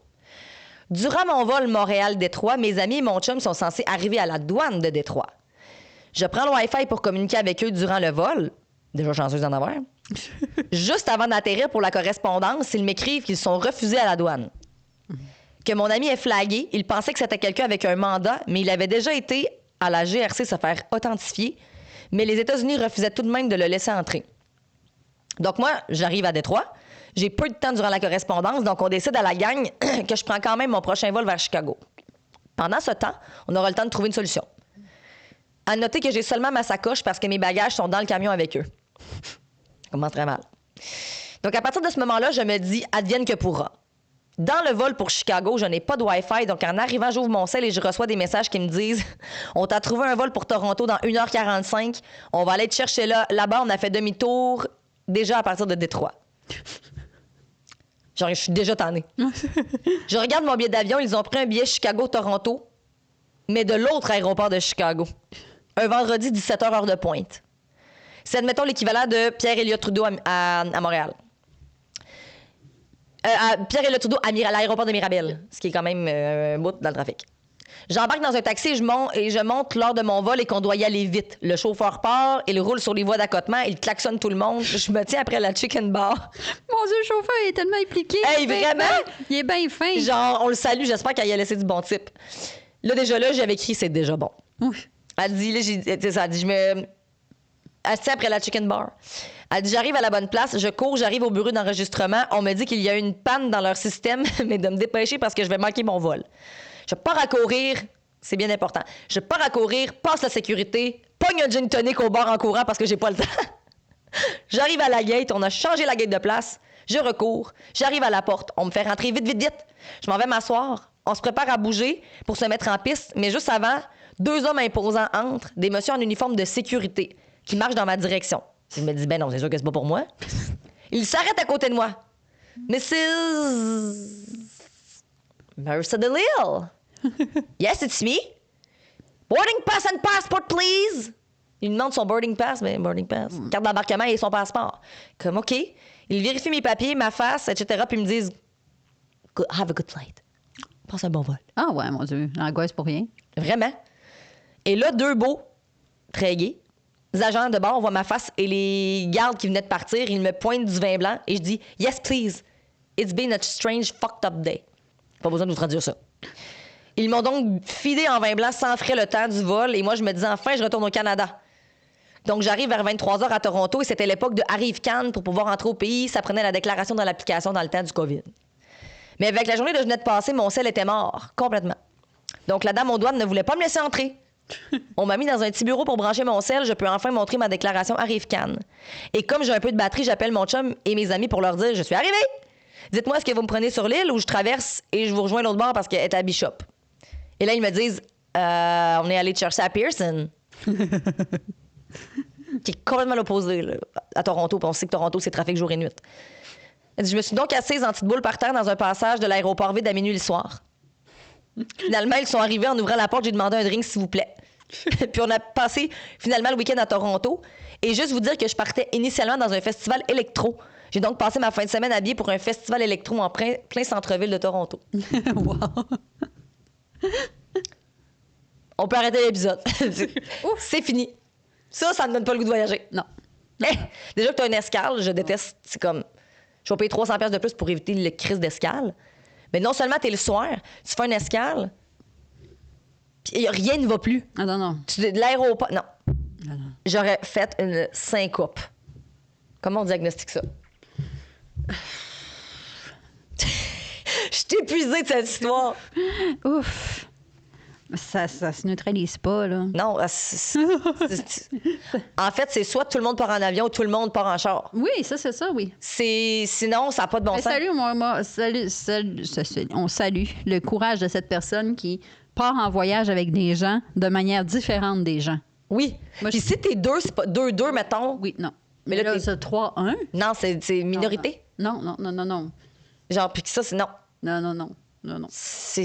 Durant mon vol Montréal-Détroit, mes amis et mon chum sont censés arriver à la douane de Détroit. Je prends le Wi-Fi pour communiquer avec eux durant le vol. Déjà chanceuse d'en avoir. Juste avant d'atterrir pour la correspondance, ils m'écrivent qu'ils sont refusés à la douane. Que mon ami est flagué, il pensait que c'était quelqu'un avec un mandat, mais il avait déjà été à la GRC se faire authentifier, mais les États-Unis refusaient tout de même de le laisser entrer. Donc moi, j'arrive à Détroit. J'ai peu de temps durant la correspondance, donc on décide à la gang que je prends quand même mon prochain vol vers Chicago. Pendant ce temps, on aura le temps de trouver une solution. À noter que j'ai seulement ma sacoche parce que mes bagages sont dans le camion avec eux. Ça commence très mal. Donc, à partir de ce moment-là, je me dis « advienne que pourra ». Dans le vol pour Chicago, je n'ai pas de Wi-Fi, donc en arrivant, j'ouvre mon cell et je reçois des messages qui me disent « On t'a trouvé un vol pour Toronto dans 1h45. On va aller te chercher là. Là-bas, on a fait demi-tour déjà à partir de Détroit. » Genre, je suis déjà tannée. Je regarde mon billet d'avion. Ils ont pris un billet Chicago-Toronto, mais de l'autre aéroport de Chicago. Un vendredi, 17h, heure de pointe. C'est, admettons, l'équivalent de Pierre-Éliott Trudeau à Montréal. Pierre-Éliott Trudeau à l'aéroport de Mirabel, ce qui est quand même un bout dans le trafic. J'embarque dans un taxi et je monte lors de mon vol et qu'on doit y aller vite. Le chauffeur part, il roule sur les voies d'accotement, il klaxonne tout le monde. Je me tiens après la chicken bar. Mon Dieu, le chauffeur est tellement impliqué. Hey, vraiment? Il est bien fin. Genre, on le salue, j'espère qu'il a laissé du bon type. Là, déjà là, j'avais écrit « c'est déjà bon ». Elle dit, là, elle dit, elle se tient après la chicken bar. Elle dit, j'arrive à la bonne place, je cours, j'arrive au bureau d'enregistrement. On me dit qu'il y a une panne dans leur système, mais de me dépêcher parce que je vais manquer mon vol. Je pars à courir, c'est bien important. Je pars à courir, passe la sécurité, pogne un gin tonic au bar en courant parce que j'ai pas le temps. J'arrive à la gate, on a changé la gate de place. Je recours, j'arrive à la porte, on me fait rentrer vite, vite, vite. Je m'en vais m'asseoir, on se prépare à bouger pour se mettre en piste, mais juste avant, 2 hommes imposants entrent, des messieurs en uniforme de sécurité, qui marchent dans ma direction. Je me dis, ben non, c'est sûr que c'est pas pour moi. Ils s'arrêtent à côté de moi. Mrs. Marissa DeLille. Yes, it's me. Boarding pass and passport, please. Il me demande son boarding pass, mais boarding pass. Carte d'embarquement et son passeport. Comme, OK. Ils vérifient mes papiers, ma face, etc., puis ils me disent, have a good flight. Passe un bon vol. Ah ouais, mon Dieu, l'angoisse pour rien. Vraiment. Et là, 2 beaux, très gays, les agents de bord voient ma face et les gardes qui venaient de partir, ils me pointent du vin blanc et je dis « Yes, please. It's been a strange, fucked up day. » Pas besoin de vous traduire ça. Ils m'ont donc filé en vin blanc sans frais le temps du vol et moi, je me disais « Enfin, je retourne au Canada. » Donc, j'arrive vers 23h à Toronto et c'était l'époque de Arrive-Can pour pouvoir entrer au pays. Ça prenait la déclaration dans l'application dans le temps du COVID. Mais avec la journée de jeudi passé, mon sel était mort, complètement. Donc, la dame aux douanes ne voulait pas me laisser entrer. On m'a mis dans un petit bureau pour brancher mon sel. Je peux enfin montrer ma déclaration Arrive-Can. Et comme j'ai un peu de batterie, j'appelle mon chum et mes amis pour leur dire « Je suis arrivée! Dites-moi, est-ce que vous me prenez sur l'île ou je traverse et je vous rejoins l'autre bord parce qu'elle est à Bishop? » Et là, ils me disent on est allé te chercher à Pearson. Qui est complètement l'opposé là, à Toronto. Puis on sait que Toronto, c'est trafic jour et nuit. Elle dit, je me suis donc assise en petite boule par terre dans un passage de l'aéroport vide à minuit le soir. Finalement, ils sont arrivés en ouvrant la porte. J'ai demandé un drink, s'il vous plaît. Puis on a passé finalement le week-end à Toronto. Et juste vous dire que je partais initialement dans un festival électro. J'ai donc passé ma fin de semaine habillée pour un festival électro en plein centre-ville de Toronto. Wow. On peut arrêter l'épisode. C'est fini. Ça me donne pas le goût de voyager. Non. Déjà que tu as une escale, je déteste. C'est comme, je vais payer 300$ de plus pour éviter le crise d'escale. Mais non seulement t'es le soir, tu fais une escale, puis rien ne va plus. Ah non, non. De l'aéroport, non. Non, non. J'aurais fait une syncope. Comment on diagnostique ça? Je suis épuisée de cette histoire. Ouf. Ça se neutralise pas, là. Non, en fait, c'est soit tout le monde part en avion ou tout le monde part en char. Oui, ça, c'est ça, oui. Sinon, ça n'a pas de bon Mais sens. on salue le courage de cette personne qui part en voyage avec des gens de manière différente des gens. Oui. Moi, Puis si t'es deux, c'est pas 2-2, mettons. Oui, non. Mais Mais là, là, c'est 3-1. Non, c'est minorité. Non, non, non, non, non. Genre, puis que ça, c'est non. Non, non, non. Non, non. Je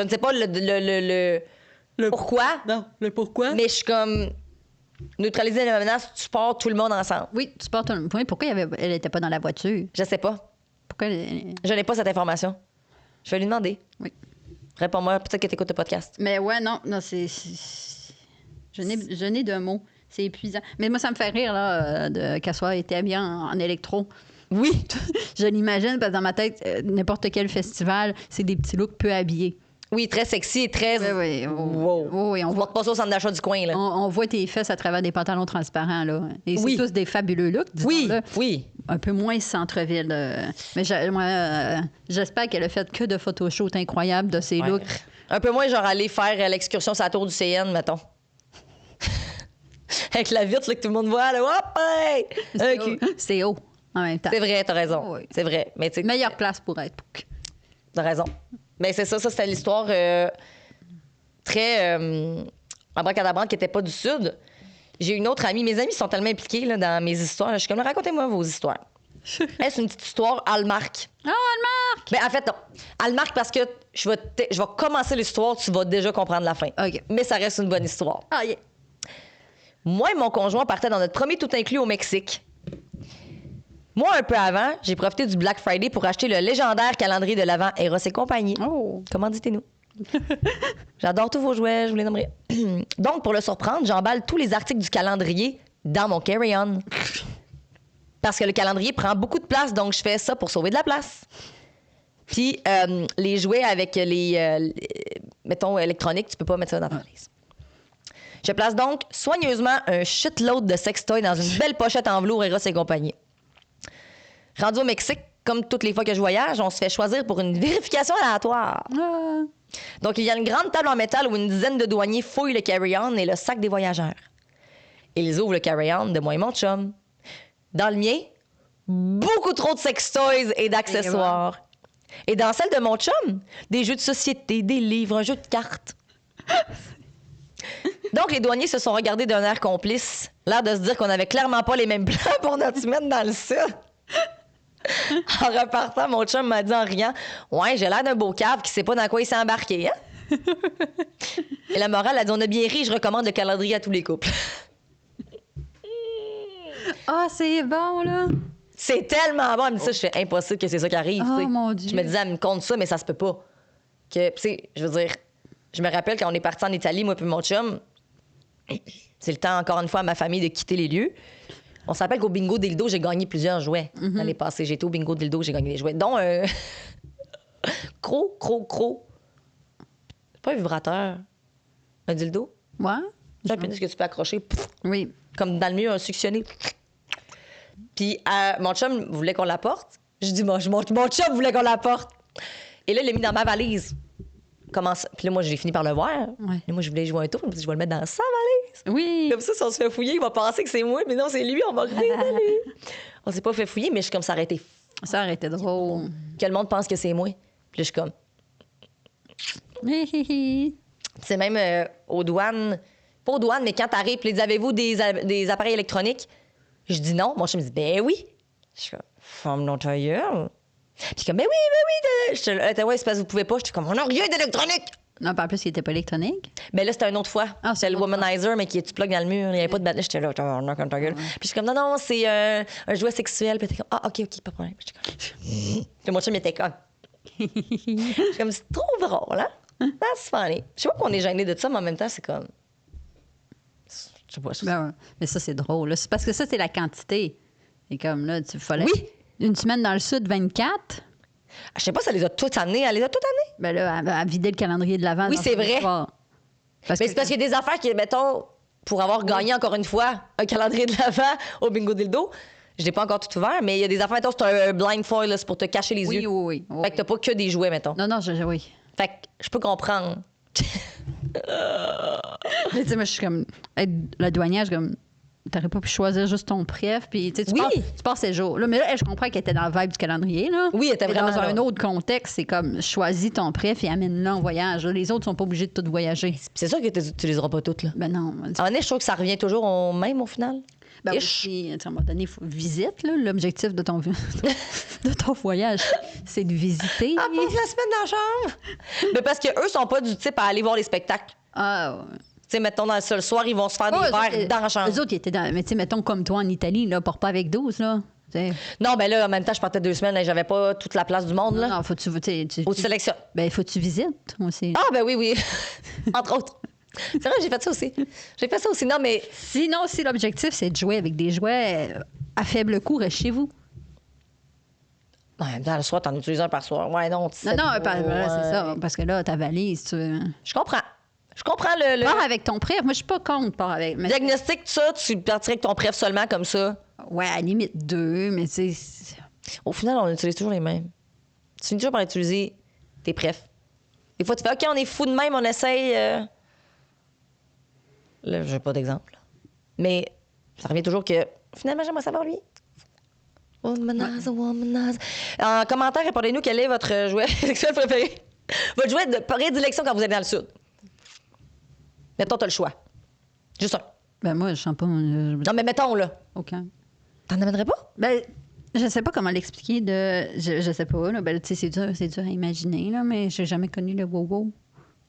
ne sais pas le pourquoi. Non, le pourquoi? Mais je suis comme neutraliser la menace, tu pars tout le monde ensemble. Oui, tu portes un point. Pourquoi elle n'était pas dans la voiture? Je sais pas. Pourquoi Je n'ai pas cette information. Je vais lui demander. Oui. Réponds-moi, peut-être que tu écoutes le podcast. Mais ouais, non, c'est... Je n'ai de mots. C'est épuisant. Mais moi, ça me fait rire, là, qu'elle soit été habillée en électro. Oui. Je l'imagine, parce que dans ma tête, n'importe quel festival, c'est des petits looks peu habillés. Oui, très sexy et très. Oui, oui. Wow. Oui, On voit pas ça au centre d'achat du coin, là. on voit tes fesses à travers des pantalons transparents, là. Et c'est Oui. tous des fabuleux looks, Oui, disons-le. oui. Un peu moins centre-ville. Mais moi, j'espère qu'elle a fait que de photoshoots incroyables de ses Ouais. looks. Un peu moins, genre, aller faire l'excursion sur la tour du CN, mettons. Avec la vitre, là, que tout le monde voit, là. Hop, hey! Un cul. C'est haut, en même temps. C'est vrai, t'as raison. Oui. C'est vrai. Mais tu sais, Meilleure place pour être. t'as raison. Mais c'est ça, c'était l'histoire très abracadabrante qui n'était pas du Sud. J'ai une autre amie. Mes amis sont tellement impliqués là, dans mes histoires. Je suis comme, racontez-moi vos histoires. Elle, c'est une petite histoire Hallmark. Oh, Hallmark! Ben, en fait, non. Hallmark, parce que je vais commencer l'histoire, tu vas déjà comprendre la fin. OK. Mais ça reste une bonne histoire. Ah, yeah. Moi et mon conjoint partaient dans notre premier tout inclus au Mexique. Moi, un peu avant, j'ai profité du Black Friday pour acheter le légendaire calendrier de l'Avent Eros et compagnie. Oh. Commanditez-nous. J'adore tous vos jouets, je vous les nommerai. Donc, pour le surprendre, j'emballe tous les articles du calendrier dans mon carry-on. Parce que le calendrier prend beaucoup de place, donc je fais ça pour sauver de la place. Puis, les jouets avec les mettons, électroniques, tu peux pas mettre ça dans ta valise. Je place donc soigneusement un shitload de sextoys dans une belle pochette en velours Eros et compagnie. Rendu au Mexique, comme toutes les fois que je voyage, on se fait choisir pour une vérification aléatoire. Ah. Donc, il y a une grande table en métal où une dizaine de douaniers fouillent le carry-on et le sac des voyageurs. Ils ouvrent le carry-on de moi et mon chum. Dans le mien, beaucoup trop de sextoys et d'accessoires. Et dans celle de mon chum, des jeux de société, des livres, un jeu de cartes. Donc, les douaniers se sont regardés d'un air complice, l'air de se dire qu'on n'avait clairement pas les mêmes plans pour notre semaine dans le sud. En repartant, mon chum m'a dit en riant « Ouais, j'ai l'air d'un beau cave qui sait pas dans quoi il s'est embarqué, hein? » Et la morale a dit « On a bien ri, je recommande le calendrier à tous les couples. » Ah, c'est bon, là. C'est tellement bon. Elle me dit ça, je fais impossible que c'est ça qui arrive. Oh, tu sais. mon Dieu. Je me disais, elle me compte ça, mais ça se peut pas. Que, tu sais, je veux dire, je me rappelle quand on est parti en Italie, moi et mon chum, c'est le temps, encore une fois, à ma famille de quitter les lieux. On se rappelle qu'au bingo Dildo, j'ai gagné plusieurs jouets l'année passée. J'ai été au bingo Dildo, j'ai gagné des jouets, dont un Cro. C'est pas un vibrateur. Un dildo. Ouais? C'est un pénis que tu peux accrocher. Pff, Oui. comme dans le milieu, un suctionné. Puis mon chum voulait qu'on l'apporte. Je dis, mon chum voulait qu'on l'apporte. Et là, il l'a mis dans ma valise. Comment ça? Puis là, moi, j'ai fini par le voir. Ouais. Et moi, je voulais jouer un tour. Je me dis, je vais le mettre dans sa valise. Oui. Comme ça, si on se fait fouiller, il va penser que c'est moi. Mais non, c'est lui, on va rire de lui. On s'est pas fait fouiller, mais je suis comme ça aurait été Ça aurait été drôle. que le monde pense que c'est moi. Puis là, je suis comme... C'est même aux douanes... Pas aux douanes, mais quand t'arrives, puis ils disent, avez-vous des appareils électroniques? Je dis non. Mon chum me dit, ben oui. Je suis comme, ferme donc ta gueule. Puis comme, mais oui. J'étais là, ouais, c'est parce que vous pouvez pas. J'étais comme, on n'a rien d'électronique. Non, par plus, il était pas électronique. Mais là, c'était une autre fois. Ah, c'était le womanizer, mais qui est tu plug dans le mur. Il n'y avait pas de batterie. J'étais là, on a comme ta gueule. Puis je suis comme, non, c'est un jouet sexuel. Puis t'es comme, OK, pas de problème. Puis puis mon chum, il était comme. Je suis comme, c'est trop drôle, hein? That's funny. Je sais pas qu'on est gêné de ça, mais en même temps, c'est comme. Je sais pas. Ben ouais. Mais ça, c'est drôle. Là. C'est parce que ça, c'est la quantité. Et comme là, tu fallait. Oui. Une semaine dans le sud, 24. Je sais pas, ça les a toutes amenées. Elle les a toutes amenées? Ben là, à vider le calendrier de l'avant. Oui, c'est vrai. Mais c'est parce qu'il y a des affaires qui, mettons, pour avoir gagné encore une fois un calendrier de l'avant au bingo dildo, je l'ai pas encore tout ouvert, mais il y a des affaires, mettons, c'est un blindfold, là, c'est pour te cacher les yeux. Oui. Fait que t'as pas que des jouets, mettons. Non, oui. Fait que je peux comprendre. Mais tu sais, moi, je suis comme. Être le douanier, je suis comme. T'aurais pas pu choisir juste ton préf, puis tu sais, tu passes ces jours. Là, mais là, je comprends qu'elle était dans le vibe du calendrier, là. Oui, elle était mais vraiment dans là. un autre contexte, c'est comme choisis ton préf et amène-le en voyage. Là, les autres sont pas obligés de tout voyager. C'est sûr que tu utiliseras pas toutes, là. Ben non. À un moment donné, je trouve que ça revient toujours au même, au final. Ben aussi, à un moment donné, visite, là. L'objectif de ton voyage, c'est de visiter. Ah, passe la semaine dans la chambre! Mais parce qu'eux sont pas du type à aller voir les spectacles. Ah, ouais. Tu sais, mettons, le soir, ils vont se faire des verres dans la chambre. Les autres, ils étaient dans. Mais tu sais, mettons, comme toi en Italie, là, pars pas avec 12, là. T'sais. Non, ben là, en même temps, je partais 2 semaines, là, j'avais pas toute la place du monde, là. Non, faut que tu sélectionnes. Ben, faut que tu visites, moi aussi. Ah, ben oui. Entre autres. C'est vrai, j'ai fait ça aussi. Non, mais. Sinon, si l'objectif, c'est de jouer avec des jouets à faible coût, reste chez vous. En même temps, le soir, t'en utilises un par soir. Ouais, non, c'est ça. Parce que là, ta valise, tu. Je comprends. Je comprends le. Pars avec ton préf. Moi, je suis pas contre pars avec. Mais... Diagnostic, ça, tu partirais avec ton préf seulement comme ça. Ouais, à la limite 2, mais tu sais. Au final, on utilise toujours les mêmes. Tu finis toujours par utiliser tes préfs. Des fois, tu fais OK, on est fou de même, on essaye. Là, j'ai pas d'exemple. Mais ça revient toujours que finalement, j'aimerais savoir lui. Womanizer. En commentaire, répondez-nous quel est votre jouet sexuel préféré. Votre jouet de prédilection quand vous êtes dans le sud. Mettons, t'as le choix. Juste un. Ben moi, je sens pas. Non, mais mettons, là. OK. T'en amènerais pas? Ben, je sais pas comment l'expliquer. Je sais pas. Là. Ben, tu sais, c'est dur à imaginer, là, mais j'ai jamais connu le wow-wow.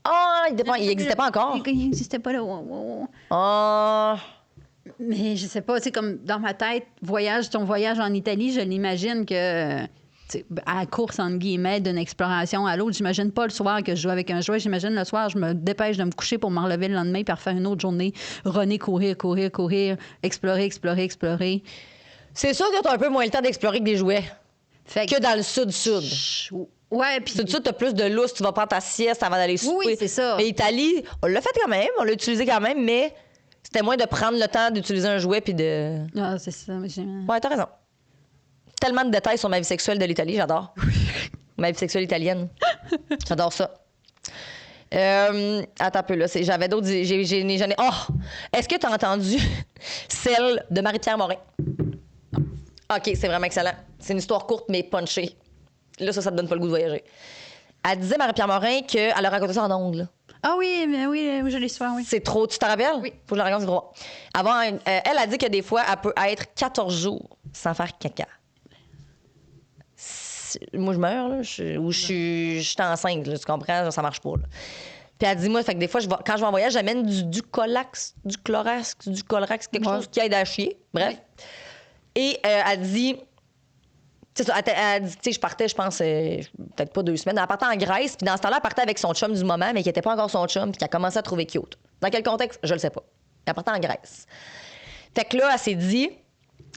Ah, il n'existait pas encore. Il n'existait pas le wow-wow. Ah. Mais je sais pas, tu sais, comme dans ma tête, ton voyage en Italie, je l'imagine que, à la course, entre guillemets, d'une exploration à l'autre, j'imagine pas le soir que je joue avec un jouet, j'imagine le soir, je me dépêche de me coucher pour m'en relever le lendemain pour faire une autre journée, runner, courir, explorer. C'est sûr que t'as un peu moins le temps d'explorer que des jouets. Que dans le sud-sud. Ouais, puis. Sud-sud, t'as plus de lousse, tu vas prendre ta sieste avant d'aller souper. Oui, c'est ça. Mais Italie, on l'a fait quand même, on l'a utilisé quand même, mais c'était moins de prendre le temps d'utiliser un jouet puis de. Ah, c'est ça. Mais ouais, t'as raison. Tellement de détails sur ma vie sexuelle de l'Italie, j'adore. Ma vie sexuelle italienne. J'adore ça. Attends un peu, là. J'avais d'autres. J'en ai. Oh! Est-ce que t'as entendu celle de Marie-Pierre Morin? OK, c'est vraiment excellent. C'est une histoire courte, mais punchée. Là, ça te donne pas le goût de voyager. Elle disait, Marie-Pierre Morin, qu'elle a raconté ça en ondes, là. Ah oui, mais oui, je l'ai souvent, oui. C'est trop. Tu t'en rappelles? Oui. Faut que je la raconte, c'est trop. Avant, elle a dit que des fois, elle peut être 14 jours sans faire caca. Moi, je meurs, là. Je suis enceinte, là, tu comprends? Ça marche pas, là. Puis elle dit, moi, fait que des fois, quand je vais en voyage, j'amène du Colax, du Clorax, quelque chose qui aide à chier. Bref. Oui. Et elle dit... Elle dit, tu sais, je partais, je pense, peut-être pas 2 semaines. Elle partait en Grèce, puis dans ce temps-là, elle partait avec son chum du moment, mais qui n'était pas encore son chum, puis qui a commencé à trouver cute. Dans quel contexte? Je le sais pas. Elle partait en Grèce. Fait que là, elle s'est dit,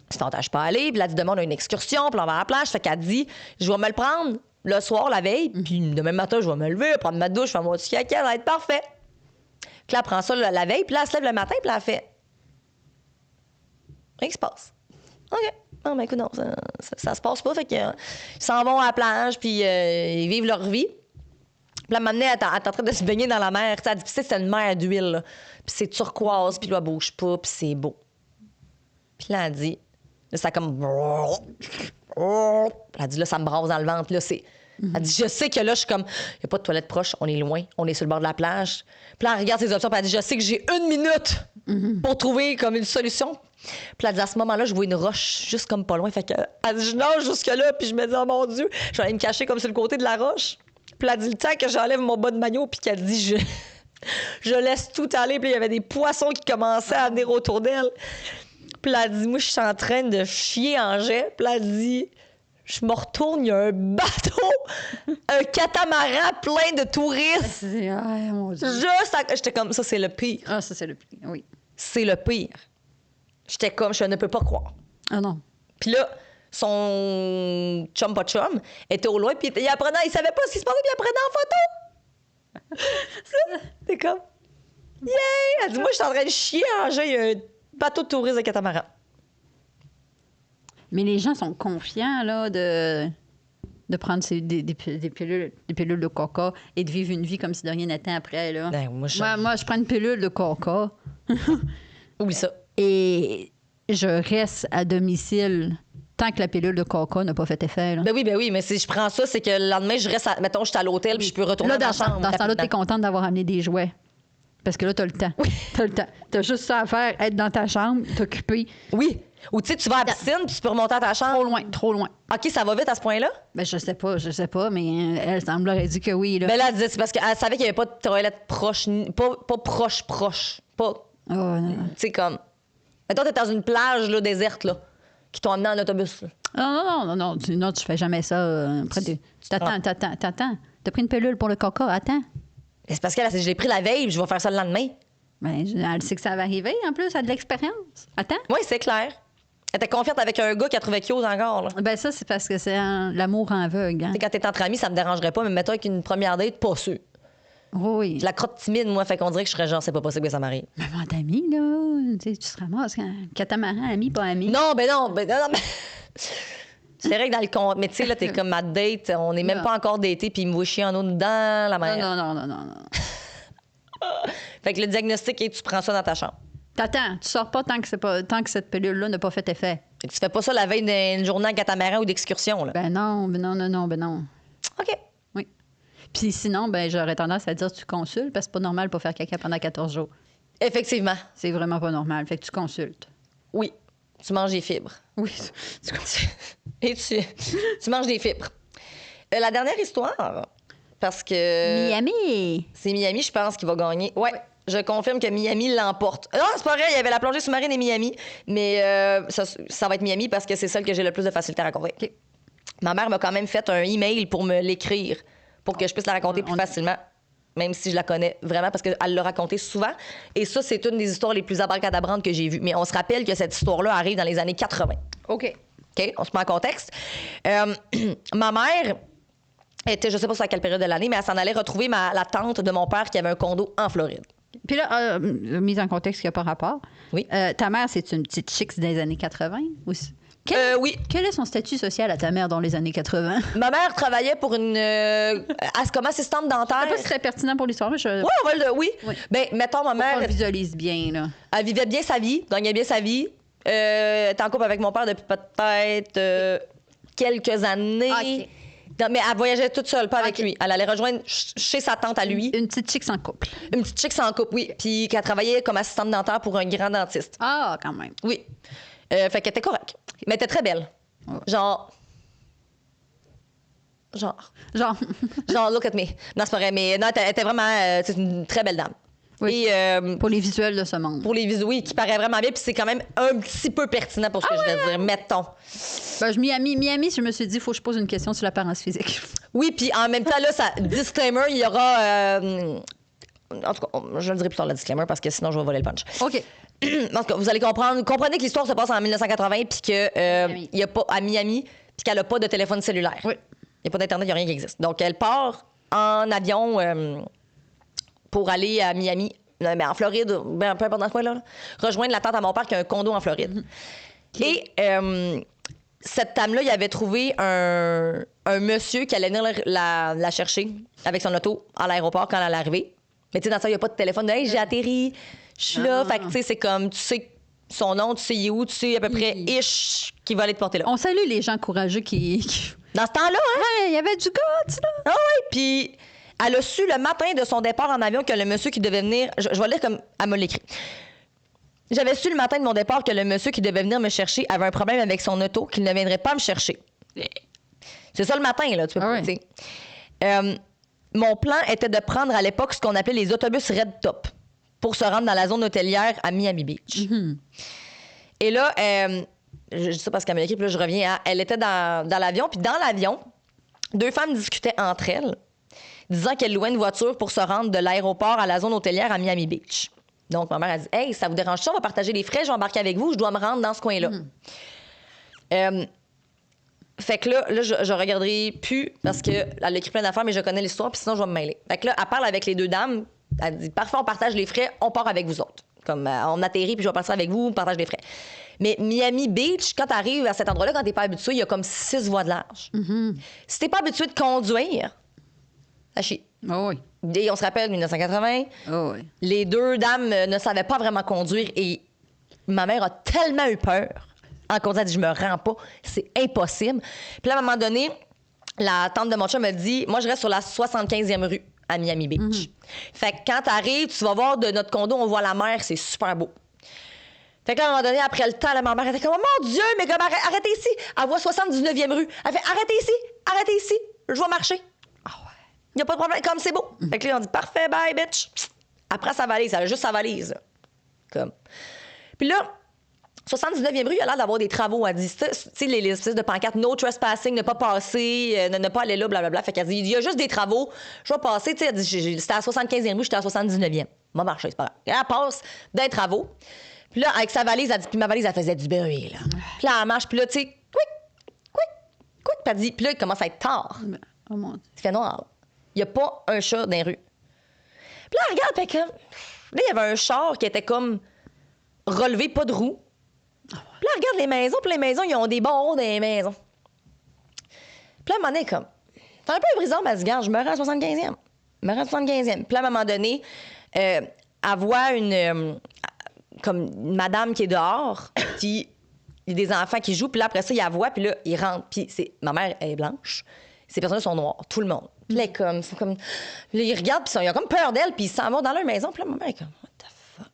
tu t'entaches pas à aller, puis là, elle dit, demain, on a une excursion, puis on va à la plage. Fait qu'elle dit, je vais me le prendre le soir, la veille, puis demain matin, je vais me lever, prendre ma douche, faire mon petit caca, ça va être parfait. Puis là, elle prend ça la veille, puis là, elle se lève le matin, puis là, elle fait, rien qui se passe. OK. Non, mais écoute, non, ça se passe pas. Fait qu'ils s'en vont à la plage, puis ils vivent leur vie. Puis là, maintenant, elle est en train de se baigner dans la mer. Elle dit, c'est une mer d'huile, là. Puis c'est turquoise, puis là, elle bouge pas, puis c'est beau. Puis là, elle dit, là, ça comme... Elle dit, là, ça me brasse dans le ventre. Là, Elle dit, je sais que là, je suis comme, il n'y a pas de toilette proche, on est loin, on est sur le bord de la plage. Puis là, elle regarde ses options, puis elle dit, je sais que j'ai 1 minute pour trouver comme une solution. Puis là, à ce moment-là, je vois une roche juste comme pas loin. Fait que elle dit, je nage jusque-là, puis je me dis, oh mon Dieu, je vais aller me cacher comme sur le côté de la roche. Puis elle dit, le temps que j'enlève mon bas de maillot, puis qu'elle dit, je laisse tout aller. Puis il y avait des poissons qui commençaient à venir autour d'elle. Puis elle dit, moi, je suis en train de chier en jet. Puis elle dit, je me retourne, il y a un bateau, un catamaran plein de touristes. Mon Dieu. J'étais comme, ça, c'est le pire. Ah, ça, c'est le pire, oui. C'est le pire. J'étais comme, je ne peux pas croire. Ah non. Puis là, son chum pas chum était au loin, puis il savait pas ce qui se passait, puis il prenait en photo. T'es comme, yeah! Elle dit, moi, je suis en train de chier en jeu, il y a un bateau de touristes de catamaran. Mais les gens sont confiants, là, de prendre des pilules de coca et de vivre une vie comme si de rien n'était après, là. Ben, moi, je prends une pilule de coca. Oublie ça. Et je reste à domicile tant que la pilule de coca n'a pas fait effet, là. Ben oui, mais si je prends ça, c'est que le lendemain, je reste, mettons, je suis à l'hôtel, puis je peux retourner Là, dans ma chambre. Dans ce temps-là, t'es rapidement. contente d'avoir amené des jouets. Parce que là, t'as le temps. Oui. T'as le temps. T'as juste ça à faire, être dans ta chambre, t'occuper. Oui. Ou tu sais, tu vas à la piscine, puis tu peux remonter à ta chambre. Trop loin. OK, ça va vite à ce point-là? Ben, je sais pas, mais elle semblerait dire que oui, là. Ben là, elle disait, c'est parce qu'elle savait qu'il n'y avait pas de toilette proche, pas proche. Pas, Oh, non. tu sais, comme. Mettons, t'es dans une plage, là, déserte, là, qui t'ont amené en autobus, là. Non, tu fais jamais ça. Après, t'attends. T'as pris une pilule pour le coca, attends. Et c'est parce qu'elle a dit, je l'ai pris la veille, puis je vais faire ça le lendemain. Ben, elle sait que ça va arriver, en plus, elle a de l'expérience. Attends. Oui, c'est clair. Elle était confiante avec un gars qui a trouvé cute encore, là. Ben, ça, c'est parce que c'est l'amour en aveugle, hein. Tu sais, quand t'es entre amis, ça me dérangerait pas, mais mettons avec une première date, pas sûr. Oui. Je la crotte timide, moi, fait qu'on dirait que je serais genre, c'est pas possible que ça m'arrive. Maman d'amis, là, tu sais, tu te ramasses quand catamaran, ami, pas ami. Non, mais... C'est vrai que dans le compte, mais tu sais, là, t'es comme ma date, on n'est même Non. pas encore daté, puis il me voit chier en eau dedans, la mère. Non. Fait que le diagnostic est, tu prends ça dans ta chambre. T'attends, tu sors pas tant que cette pilule-là n'a pas fait effet. Fait que tu fais pas ça la veille d'une journée en catamaran ou d'excursion, là. Ben non. OK. Oui. Puis sinon, ben j'aurais tendance à dire tu consultes parce que c'est pas normal de pas faire caca pendant 14 jours. Effectivement. C'est vraiment pas normal. Fait que tu consultes. Oui. Tu manges des fibres. Oui, tu consultes. Et tu manges des fibres. La dernière histoire, parce que... Miami! C'est Miami, je pense, qui va gagner. Ouais. Je confirme que Miami l'emporte. Non, c'est pas vrai, il y avait la plongée sous-marine et Miami, mais ça va être Miami parce que c'est celle que j'ai le plus de facilité à raconter. OK. Ma mère m'a quand même fait un email pour me l'écrire, pour que je puisse la raconter plus facilement, même si je la connais vraiment, parce qu'elle l'a raconté souvent. Et ça, c'est une des histoires les plus abracadabrantes que j'ai vues. Mais on se rappelle que cette histoire-là arrive dans les années 80. OK. OK? On se met en contexte. Ma mère était, je sais pas sur quelle période de l'année, mais elle s'en allait retrouver la tante de mon père qui avait un condo en Floride. Puis là, mise en contexte qui n'a pas rapport. Oui. Ta mère, c'est une petite chic des années 80 aussi? Oui. Quel est son statut social à ta mère dans les années 80? Ma mère travaillait pour une comme assistante dentaire. Je sais pas si c'est pertinent pour l'histoire, mais Oui, oui. Oui. Ben, mettons, ma mère, on visualise bien, là. elle vivait bien sa vie, gagnait bien sa vie. Elle était en couple avec mon père depuis peut-être quelques années. OK. Non, mais elle voyageait toute seule, pas avec OK. lui. Elle allait rejoindre chez sa tante à lui. Une petite chic sans couple. Une petite chick sans couple, oui. Puis qu'elle travaillait comme assistante dentaire pour un grand dentiste. Ah, quand même. Oui. Fait qu'elle était correcte. Mais elle était très belle. Ouais. Genre, look at me. Non, c'est pas vrai, mais non, elle était vraiment c'est une très belle dame. Oui. Et Pour les visuels de ce monde. pour les visuels, oui, qui paraît vraiment bien, puis c'est quand même un petit peu pertinent pour ce que je vais dire, mettons. Ben, Miami, je me suis dit, il faut que je pose une question sur l'apparence physique. Oui, puis en même temps, là, ça, disclaimer, il y aura... en tout cas, je le dirai plus tard, le disclaimer, parce que sinon, je vais voler le punch. OK. En tout cas, vous allez comprendre. Comprenez que l'histoire se passe en 1980, puis qu'il y a pas à Miami, puis qu'elle n'a pas de téléphone cellulaire. Oui. Il n'y a pas d'Internet, il n'y a rien qui existe. Donc, elle part en avion pour aller à Miami, mais en Floride, ben, peu importe dans ce coin-là, rejoindre la tante à mon père qui a un condo en Floride. Et cette dame-là, il avait trouvé un monsieur qui allait venir la chercher avec son auto à l'aéroport quand elle allait arriver. Mais tu sais, dans ça, il n'y a pas de téléphone. Hey, j'ai atterri, je suis là. Fait que tu sais, c'est comme, tu sais son nom, tu sais il est où, tu sais à peu près ish qui va aller te porter là. On salue les gens courageux qui... Dans ce temps-là, hein? Ouais, il y avait du guts, là. Ah oui, puis elle a su le matin de son départ en avion que le monsieur qui devait venir, je vais lire comme elle me l'écrit. J'avais su le matin de mon départ que le monsieur qui devait venir me chercher avait un problème avec son auto, qu'il ne viendrait pas me chercher. C'est ça le matin, là, tu peux pas, tu sais. Mon plan était de prendre à l'époque ce qu'on appelait les autobus Red Top pour se rendre dans la zone hôtelière à Miami Beach. Et là, je dis ça parce qu'elle m'a écrit, puis là, je reviens à... Elle était dans l'avion, puis dans l'avion, 2 femmes discutaient entre elles, disant qu'elles louaient une voiture pour se rendre de l'aéroport à la zone hôtelière à Miami Beach. Donc, ma mère a dit « Hey, ça vous dérange ça? On va partager les frais, je vais embarquer avec vous, je dois me rendre dans ce coin-là. Fait que là je regarderai plus parce qu'elle a écrit plein d'affaires, mais je connais l'histoire, puis sinon, je vais me mêler. Fait que là, elle parle avec les 2 dames. Elle dit « Parfait, on partage les frais, on part avec vous autres. Comme on atterrit, puis je vais partir avec vous, on partage les frais. » Mais Miami Beach, quand tu arrives à cet endroit-là, quand t'es pas habitué, il y a comme 6 voies de large. Si t'es pas habitué de conduire, ça chie. Oh oui. Et on se rappelle, 1980, Oh oui. les 2 dames ne savaient pas vraiment conduire et ma mère a tellement eu peur en conduisant, elle dit « Je me rends pas, c'est impossible. » Puis là, à un moment donné, la tante de mon chum me dit « Moi, je reste sur la 75e rue à Miami Beach. Fait que quand t'arrives, tu vas voir de notre condo, on voit la mer, c'est super beau. Fait que là, à un moment donné, après le temps, là, ma mère était comme « Oh mon Dieu, mais comme arrêtez ici! » Elle voit 79e rue. Elle fait « Arrêtez ici, je vais marcher. » Il n'y a pas de problème, comme c'est beau. Fait que là, on dit parfait, bye, bitch. Après sa valise, elle a juste sa valise. Là. Comme. Puis là, 79e rue, il a l'air d'avoir des travaux. Elle dit, tu sais, les espèces de pancartes, no trespassing, ne pas passer, ne pas aller là, blablabla. Fait qu'elle dit, il y a juste des travaux, je vais passer. Tu sais, elle dit, c'était à 75e rue, j'étais à 79e. M'a marché, c'est pas grave. Elle passe des travaux. Puis là, avec sa valise, elle dit, puis ma valise, elle faisait du bruit, là. Puis là, elle marche, puis là, tu sais, quick. Puis elle dit, puis là, il commence à être tard. Oh mon Dieu. Il fait noir, là. Il n'y a pas un chat dans les rues. Puis là, regarde, fait que... Là, il y avait un char qui était comme relevé, pas de roue. Puis là, regarde les maisons. Puis les maisons, ils ont des barreaux dans les maisons. Puis là, à un moment donné, comme... T'es un peu brisant, mais elle se garde, je me rends à 75e. Je me rends à 75e. Puis là, à un moment donné, elle voit comme une madame qui est dehors, puis il y a des enfants qui jouent. Puis là, après ça, il la voit, puis là, il rentre. Puis ma mère, elle est blanche. Ces personnes sont noires, tout le monde. Puis là, comme, là, ils regardent, puis ils ont comme peur d'elle, puis ils s'en vont dans leur maison. Puis là, ma mère est comme, what the fuck?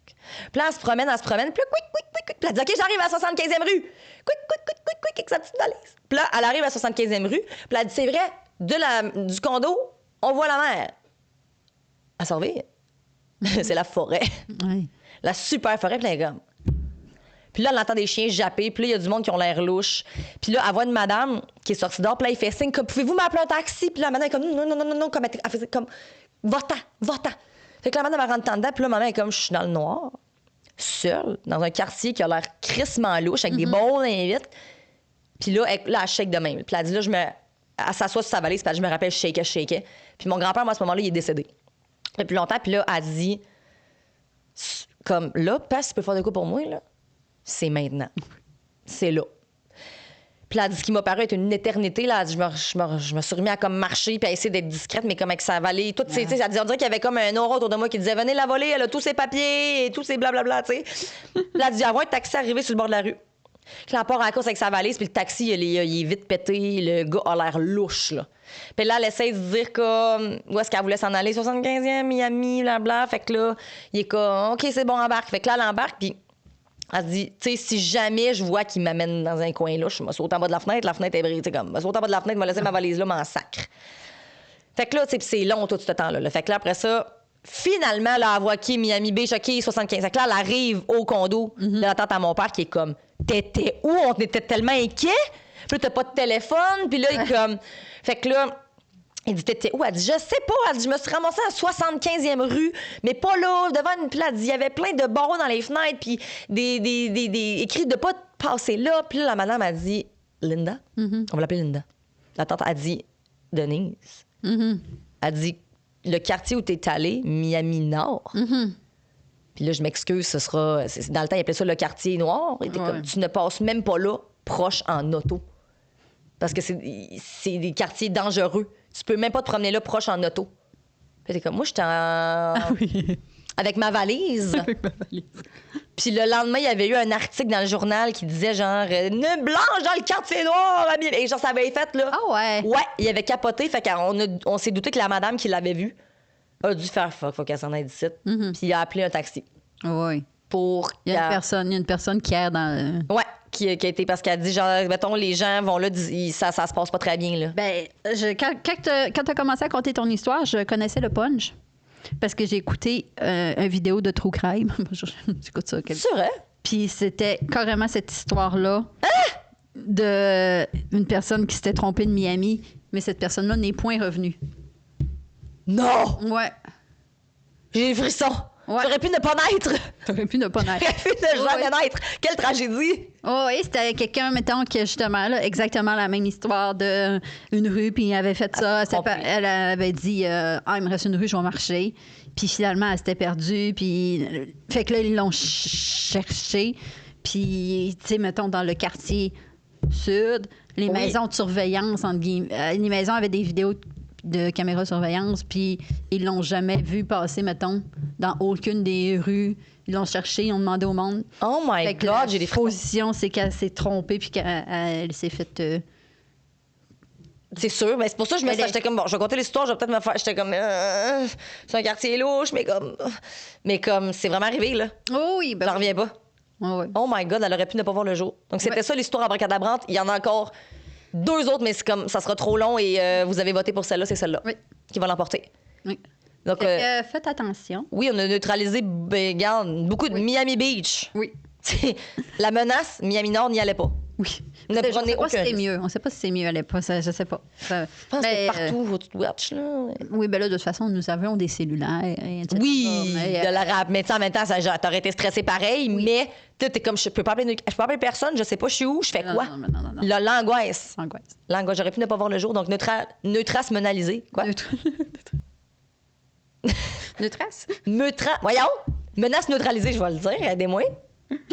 Puis là, elle se promène. Puis là, quick. Puis elle dit, OK, j'arrive à la 75e rue. Quick, avec sa petite valise. Puis là, elle arrive à la 75e rue. Puis là, elle dit, c'est vrai, du condo, on voit la mer. À Sorville, c'est la forêt. Oui. La super forêt, puis elle est comme... Puis là, elle entend des chiens japper. Puis là, il y a du monde qui ont l'air louche. Puis là, elle voit une madame qui est sortie dehors. Puis là, il fait signe comme, pouvez-vous m'appeler un taxi? Puis là, la madame est comme, non. Comme elle faisait comme, va-t'en. Fait que la madame, elle rentre en dedans. Puis là, ma mère est comme, je suis dans le noir, seule, dans un quartier qui a l'air crissement louche, avec des bons invites. Puis là, elle shake de même. Puis elle dit, là, elle s'assoit sur sa valise. Puis elle dit, je me rappelle, je shakais. Puis mon grand-père, moi, à ce moment-là, il est décédé. Depuis longtemps. Puis là, elle dit, comme, là, passe, tu peux faire de quoi pour moi, là? C'est maintenant. C'est là. Puis là, elle dit, ce qui m'a paru être une éternité. Là, elle dit, je me suis remis à comme marcher puis à essayer d'être discrète, mais comme avec sa valise. Tout, elle dit, on dirait qu'il y avait comme un aura autour de moi qui disait, venez la voler, elle a tous ses papiers et tous ses blablabla, tu sais. Puis là, elle dit, avoir un taxi arrivé sur le bord de la rue. Puis là, elle part en course avec sa valise, puis le taxi, il est vite pété. Le gars a l'air louche, là. Puis là, elle essaie de se dire comme, où est-ce qu'elle voulait s'en aller? 75e, Miami, blablabla. Fait que là, il est comme, OK, c'est bon, embarque. Fait que là, elle embarque, puis elle se dit, tu sais, si jamais je vois qu'il m'amène dans un coin là, je me saute en bas de la fenêtre est brisée, tu sais, comme, je me saute en bas de la fenêtre, je me laisser ma valise là, m'en sacre. Fait que là, tu sais, c'est long tout ce temps-là. Là. Fait que là, après ça, finalement, là, elle voit qui, Miami Beach, OK, 75. Fait que là, elle arrive au condo de la tante à mon père qui est comme, t'étais où? On était tellement inquiets. Puis là, t'as pas de téléphone. Puis là, il est comme, fait que là, il dit, t'étais où? Elle dit, je sais pas. Elle dit, je me suis ramassée à 75e rue, mais pas là, devant une place. Il y avait plein de barreaux dans les fenêtres, puis des écrits de pas passer là. Puis là, la madame a dit, Linda? On va l'appeler Linda. La tante a dit, Denise. Elle dit, le quartier où t'es allée, Miami Nord. Puis là, je m'excuse, ce sera... Dans le temps, ils appelaient ça le quartier noir. Et comme, tu ne passes même pas là, proche en auto. Parce que c'est des quartiers dangereux. Tu peux même pas te promener là proche en auto. Puis t'es comme, moi, j'étais avec ma valise. Puis le lendemain, il y avait eu un article dans le journal qui disait genre, une blanche dans le quartier noir. Et genre, ça avait fait, là. Ah ouais? Ouais, il avait capoté. Fait qu'on s'est douté que la madame qui l'avait vu a dû faire fuck qu'elle s'en aille d'ici. Puis il a appelé un taxi. Oui. pour... Il y a une personne qui erre dans... Ouais, qui a été... Parce qu'elle dit, genre, mettons, les gens vont là, ça se passe pas très bien, là. Ben, quand t'as commencé à conter ton histoire, je connaissais le punch. Parce que j'ai écouté une vidéo de True Crime. J'écoute ça. C'est vrai? Puis c'était carrément cette histoire-là de une personne qui s'était trompée de Miami, mais cette personne-là n'est point revenue. Non! Ouais. J'ai des frissons. Ouais. J'aurais pu ne pas naître. T'aurais pu ne pas naître. J'aurais pu ne jamais naître. Quelle tragédie! Oh oui, c'était quelqu'un, mettons, qui justement, là, exactement la même histoire d'une rue, puis il avait fait ça. Elle avait dit, il me reste une rue, je vais marcher. Puis finalement, elle s'était perdue, puis... Fait que là, ils l'ont cherché. Puis, tu sais, mettons, dans le quartier sud, les maisons de surveillance, entre guillemets, les maisons avaient des vidéos de caméras de surveillance, puis ils l'ont jamais vu passer, mettons, dans aucune des rues. Ils l'ont cherché, ils ont demandé au monde. Oh my God, j'ai des frissons. La position, c'est qu'elle s'est trompée, puis qu'elle s'est faite... C'est sûr, mais c'est pour ça que je me suis j'étais comme, bon, je vais compter l'histoire, je vais peut-être me faire... J'étais comme, c'est un quartier louche, mais comme, c'est vraiment arrivé, là. Oh oui, ben... J'en reviens pas. Oh, oui. Oh my God, elle aurait pu ne pas voir le jour. Donc, c'était ça l'histoire abracadabrante. Il y en a encore 2 autres, mais c'est comme, ça sera trop long et vous avez voté pour celle-là, c'est celle-là qui va l'emporter. Oui. Donc, faites attention. Oui, on a neutralisé, regarde, beaucoup de Miami Beach. Oui. La menace, Miami Nord n'y allait pas. Oui. Ne prenez On sait pas aucun si c'est risque. mieux. On sait pas si c'est mieux à l'époque. Je sais pas. Je pense que c'est partout, votre watch, là. Oui, ben là, de toute façon, nous avions des cellulaires. Etc. Oui, de la rap. Mais tu sais, en même temps, t'aurais été stressé pareil, mais t'es comme, je peux pas appeler personne, je sais pas, je suis où, je fais quoi? Non. L'angoisse. Angoisse. L'angoisse, j'aurais pu ne pas voir le jour. Donc, neutrace monalisée. Quoi? Neutrace? Voyons! Menace neutralisée, je vais le dire. Aidez-moi.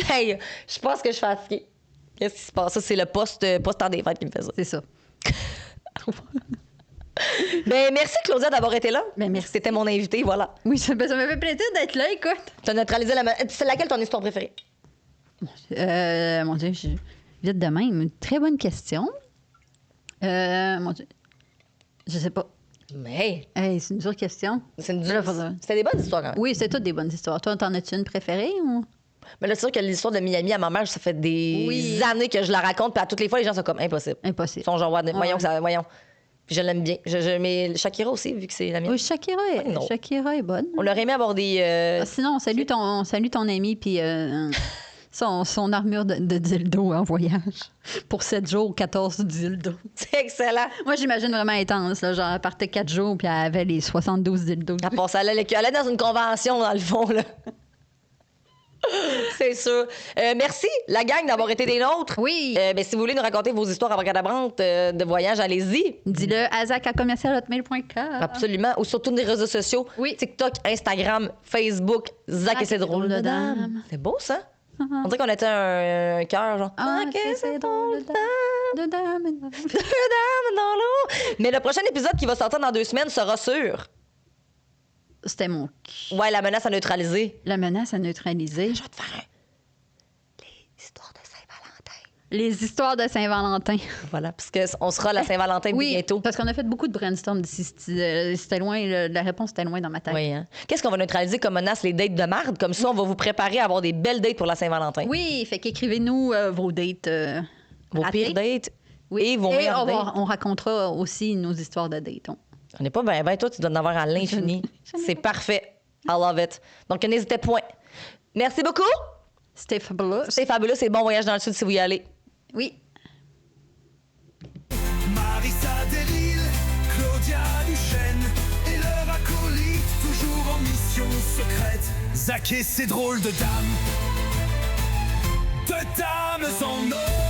Hey, je pense que je suis fatiguée. Qu'est-ce qui se passe? Ça, c'est le post-temps des fêtes qui me fait ça. C'est ça. Ben, merci, Claudia, d'avoir été là. Ben, merci. C'était mon invité, voilà. Oui, ça m'a fait plaisir d'être là, écoute. Tu as neutralisé la menace. C'est laquelle ton histoire préférée? Mon Dieu, vite de même. Une très bonne question. Mon Dieu. Je sais pas. Mais, Hey, c'est une dure question. c'était des bonnes histoires, quand même. Oui, c'est toutes des bonnes histoires. Toi, t'en as-tu une préférée ou? Mais là, c'est sûr que l'histoire de Miami à ma mère, ça fait des années que je la raconte, puis à toutes les fois, les gens sont comme impossible. Impossible. Ils sont genre, voyons. Puis je l'aime bien. Mais Shakira aussi, vu que c'est la mienne. Oui, Shakira est bonne. On leur aimé avoir des. Sinon, on salue ton ami, puis son armure de dildo en voyage. Pour 7 jours, 14 dildos. C'est excellent. Moi, j'imagine vraiment intense. Là, genre, elle partait 4 jours, puis elle avait les 72 dildos. Elle allait dans une convention, dans le fond, là. C'est sûr. Merci, la gang, d'avoir été des nôtres. Oui. Ben, si vous voulez nous raconter vos histoires abracadabrantes de voyage, allez-y. Dis-le à zac@commercial@hotmail.com. Absolument. Ou sur tous les réseaux sociaux. Oui. TikTok, Instagram, Facebook. Zach et ses drôles de dames. C'est beau, ça? On dirait qu'on était un cœur, genre. Zach et ses drôles de dames. De dames dans l'eau. Mais le prochain épisode qui va sortir dans 2 semaines sera sur... C'était mon... Ouais, la menace à neutraliser. La menace à neutraliser. Je vais te faire les histoires de Saint-Valentin. Les histoires de Saint-Valentin. Voilà, parce qu'on sera à la Saint-Valentin bientôt. Parce qu'on a fait beaucoup de brainstorm d'ici. C'était loin, la réponse était loin dans ma tête. Oui, hein? Qu'est-ce qu'on va neutraliser comme menace? Les dates de marde? Comme ça, on va vous préparer à avoir des belles dates pour la Saint-Valentin. Oui, fait qu'écrivez-nous vos dates. Vos pires dates. Oui. Et vos meilleures dates. On racontera aussi nos histoires de dates. On n'est pas bien, toi, tu dois en avoir à l'infini. C'est parfait. I love it. Donc, n'hésitez point. Merci beaucoup. C'était fabuleux. C'est fabuleux. C'est bon voyage dans le sud si vous y allez. Oui. Marissa Delille, Claudia Duchesne et leur acolyte, toujours en mission secrète. Zach et ses drôles de dames. De dames en or.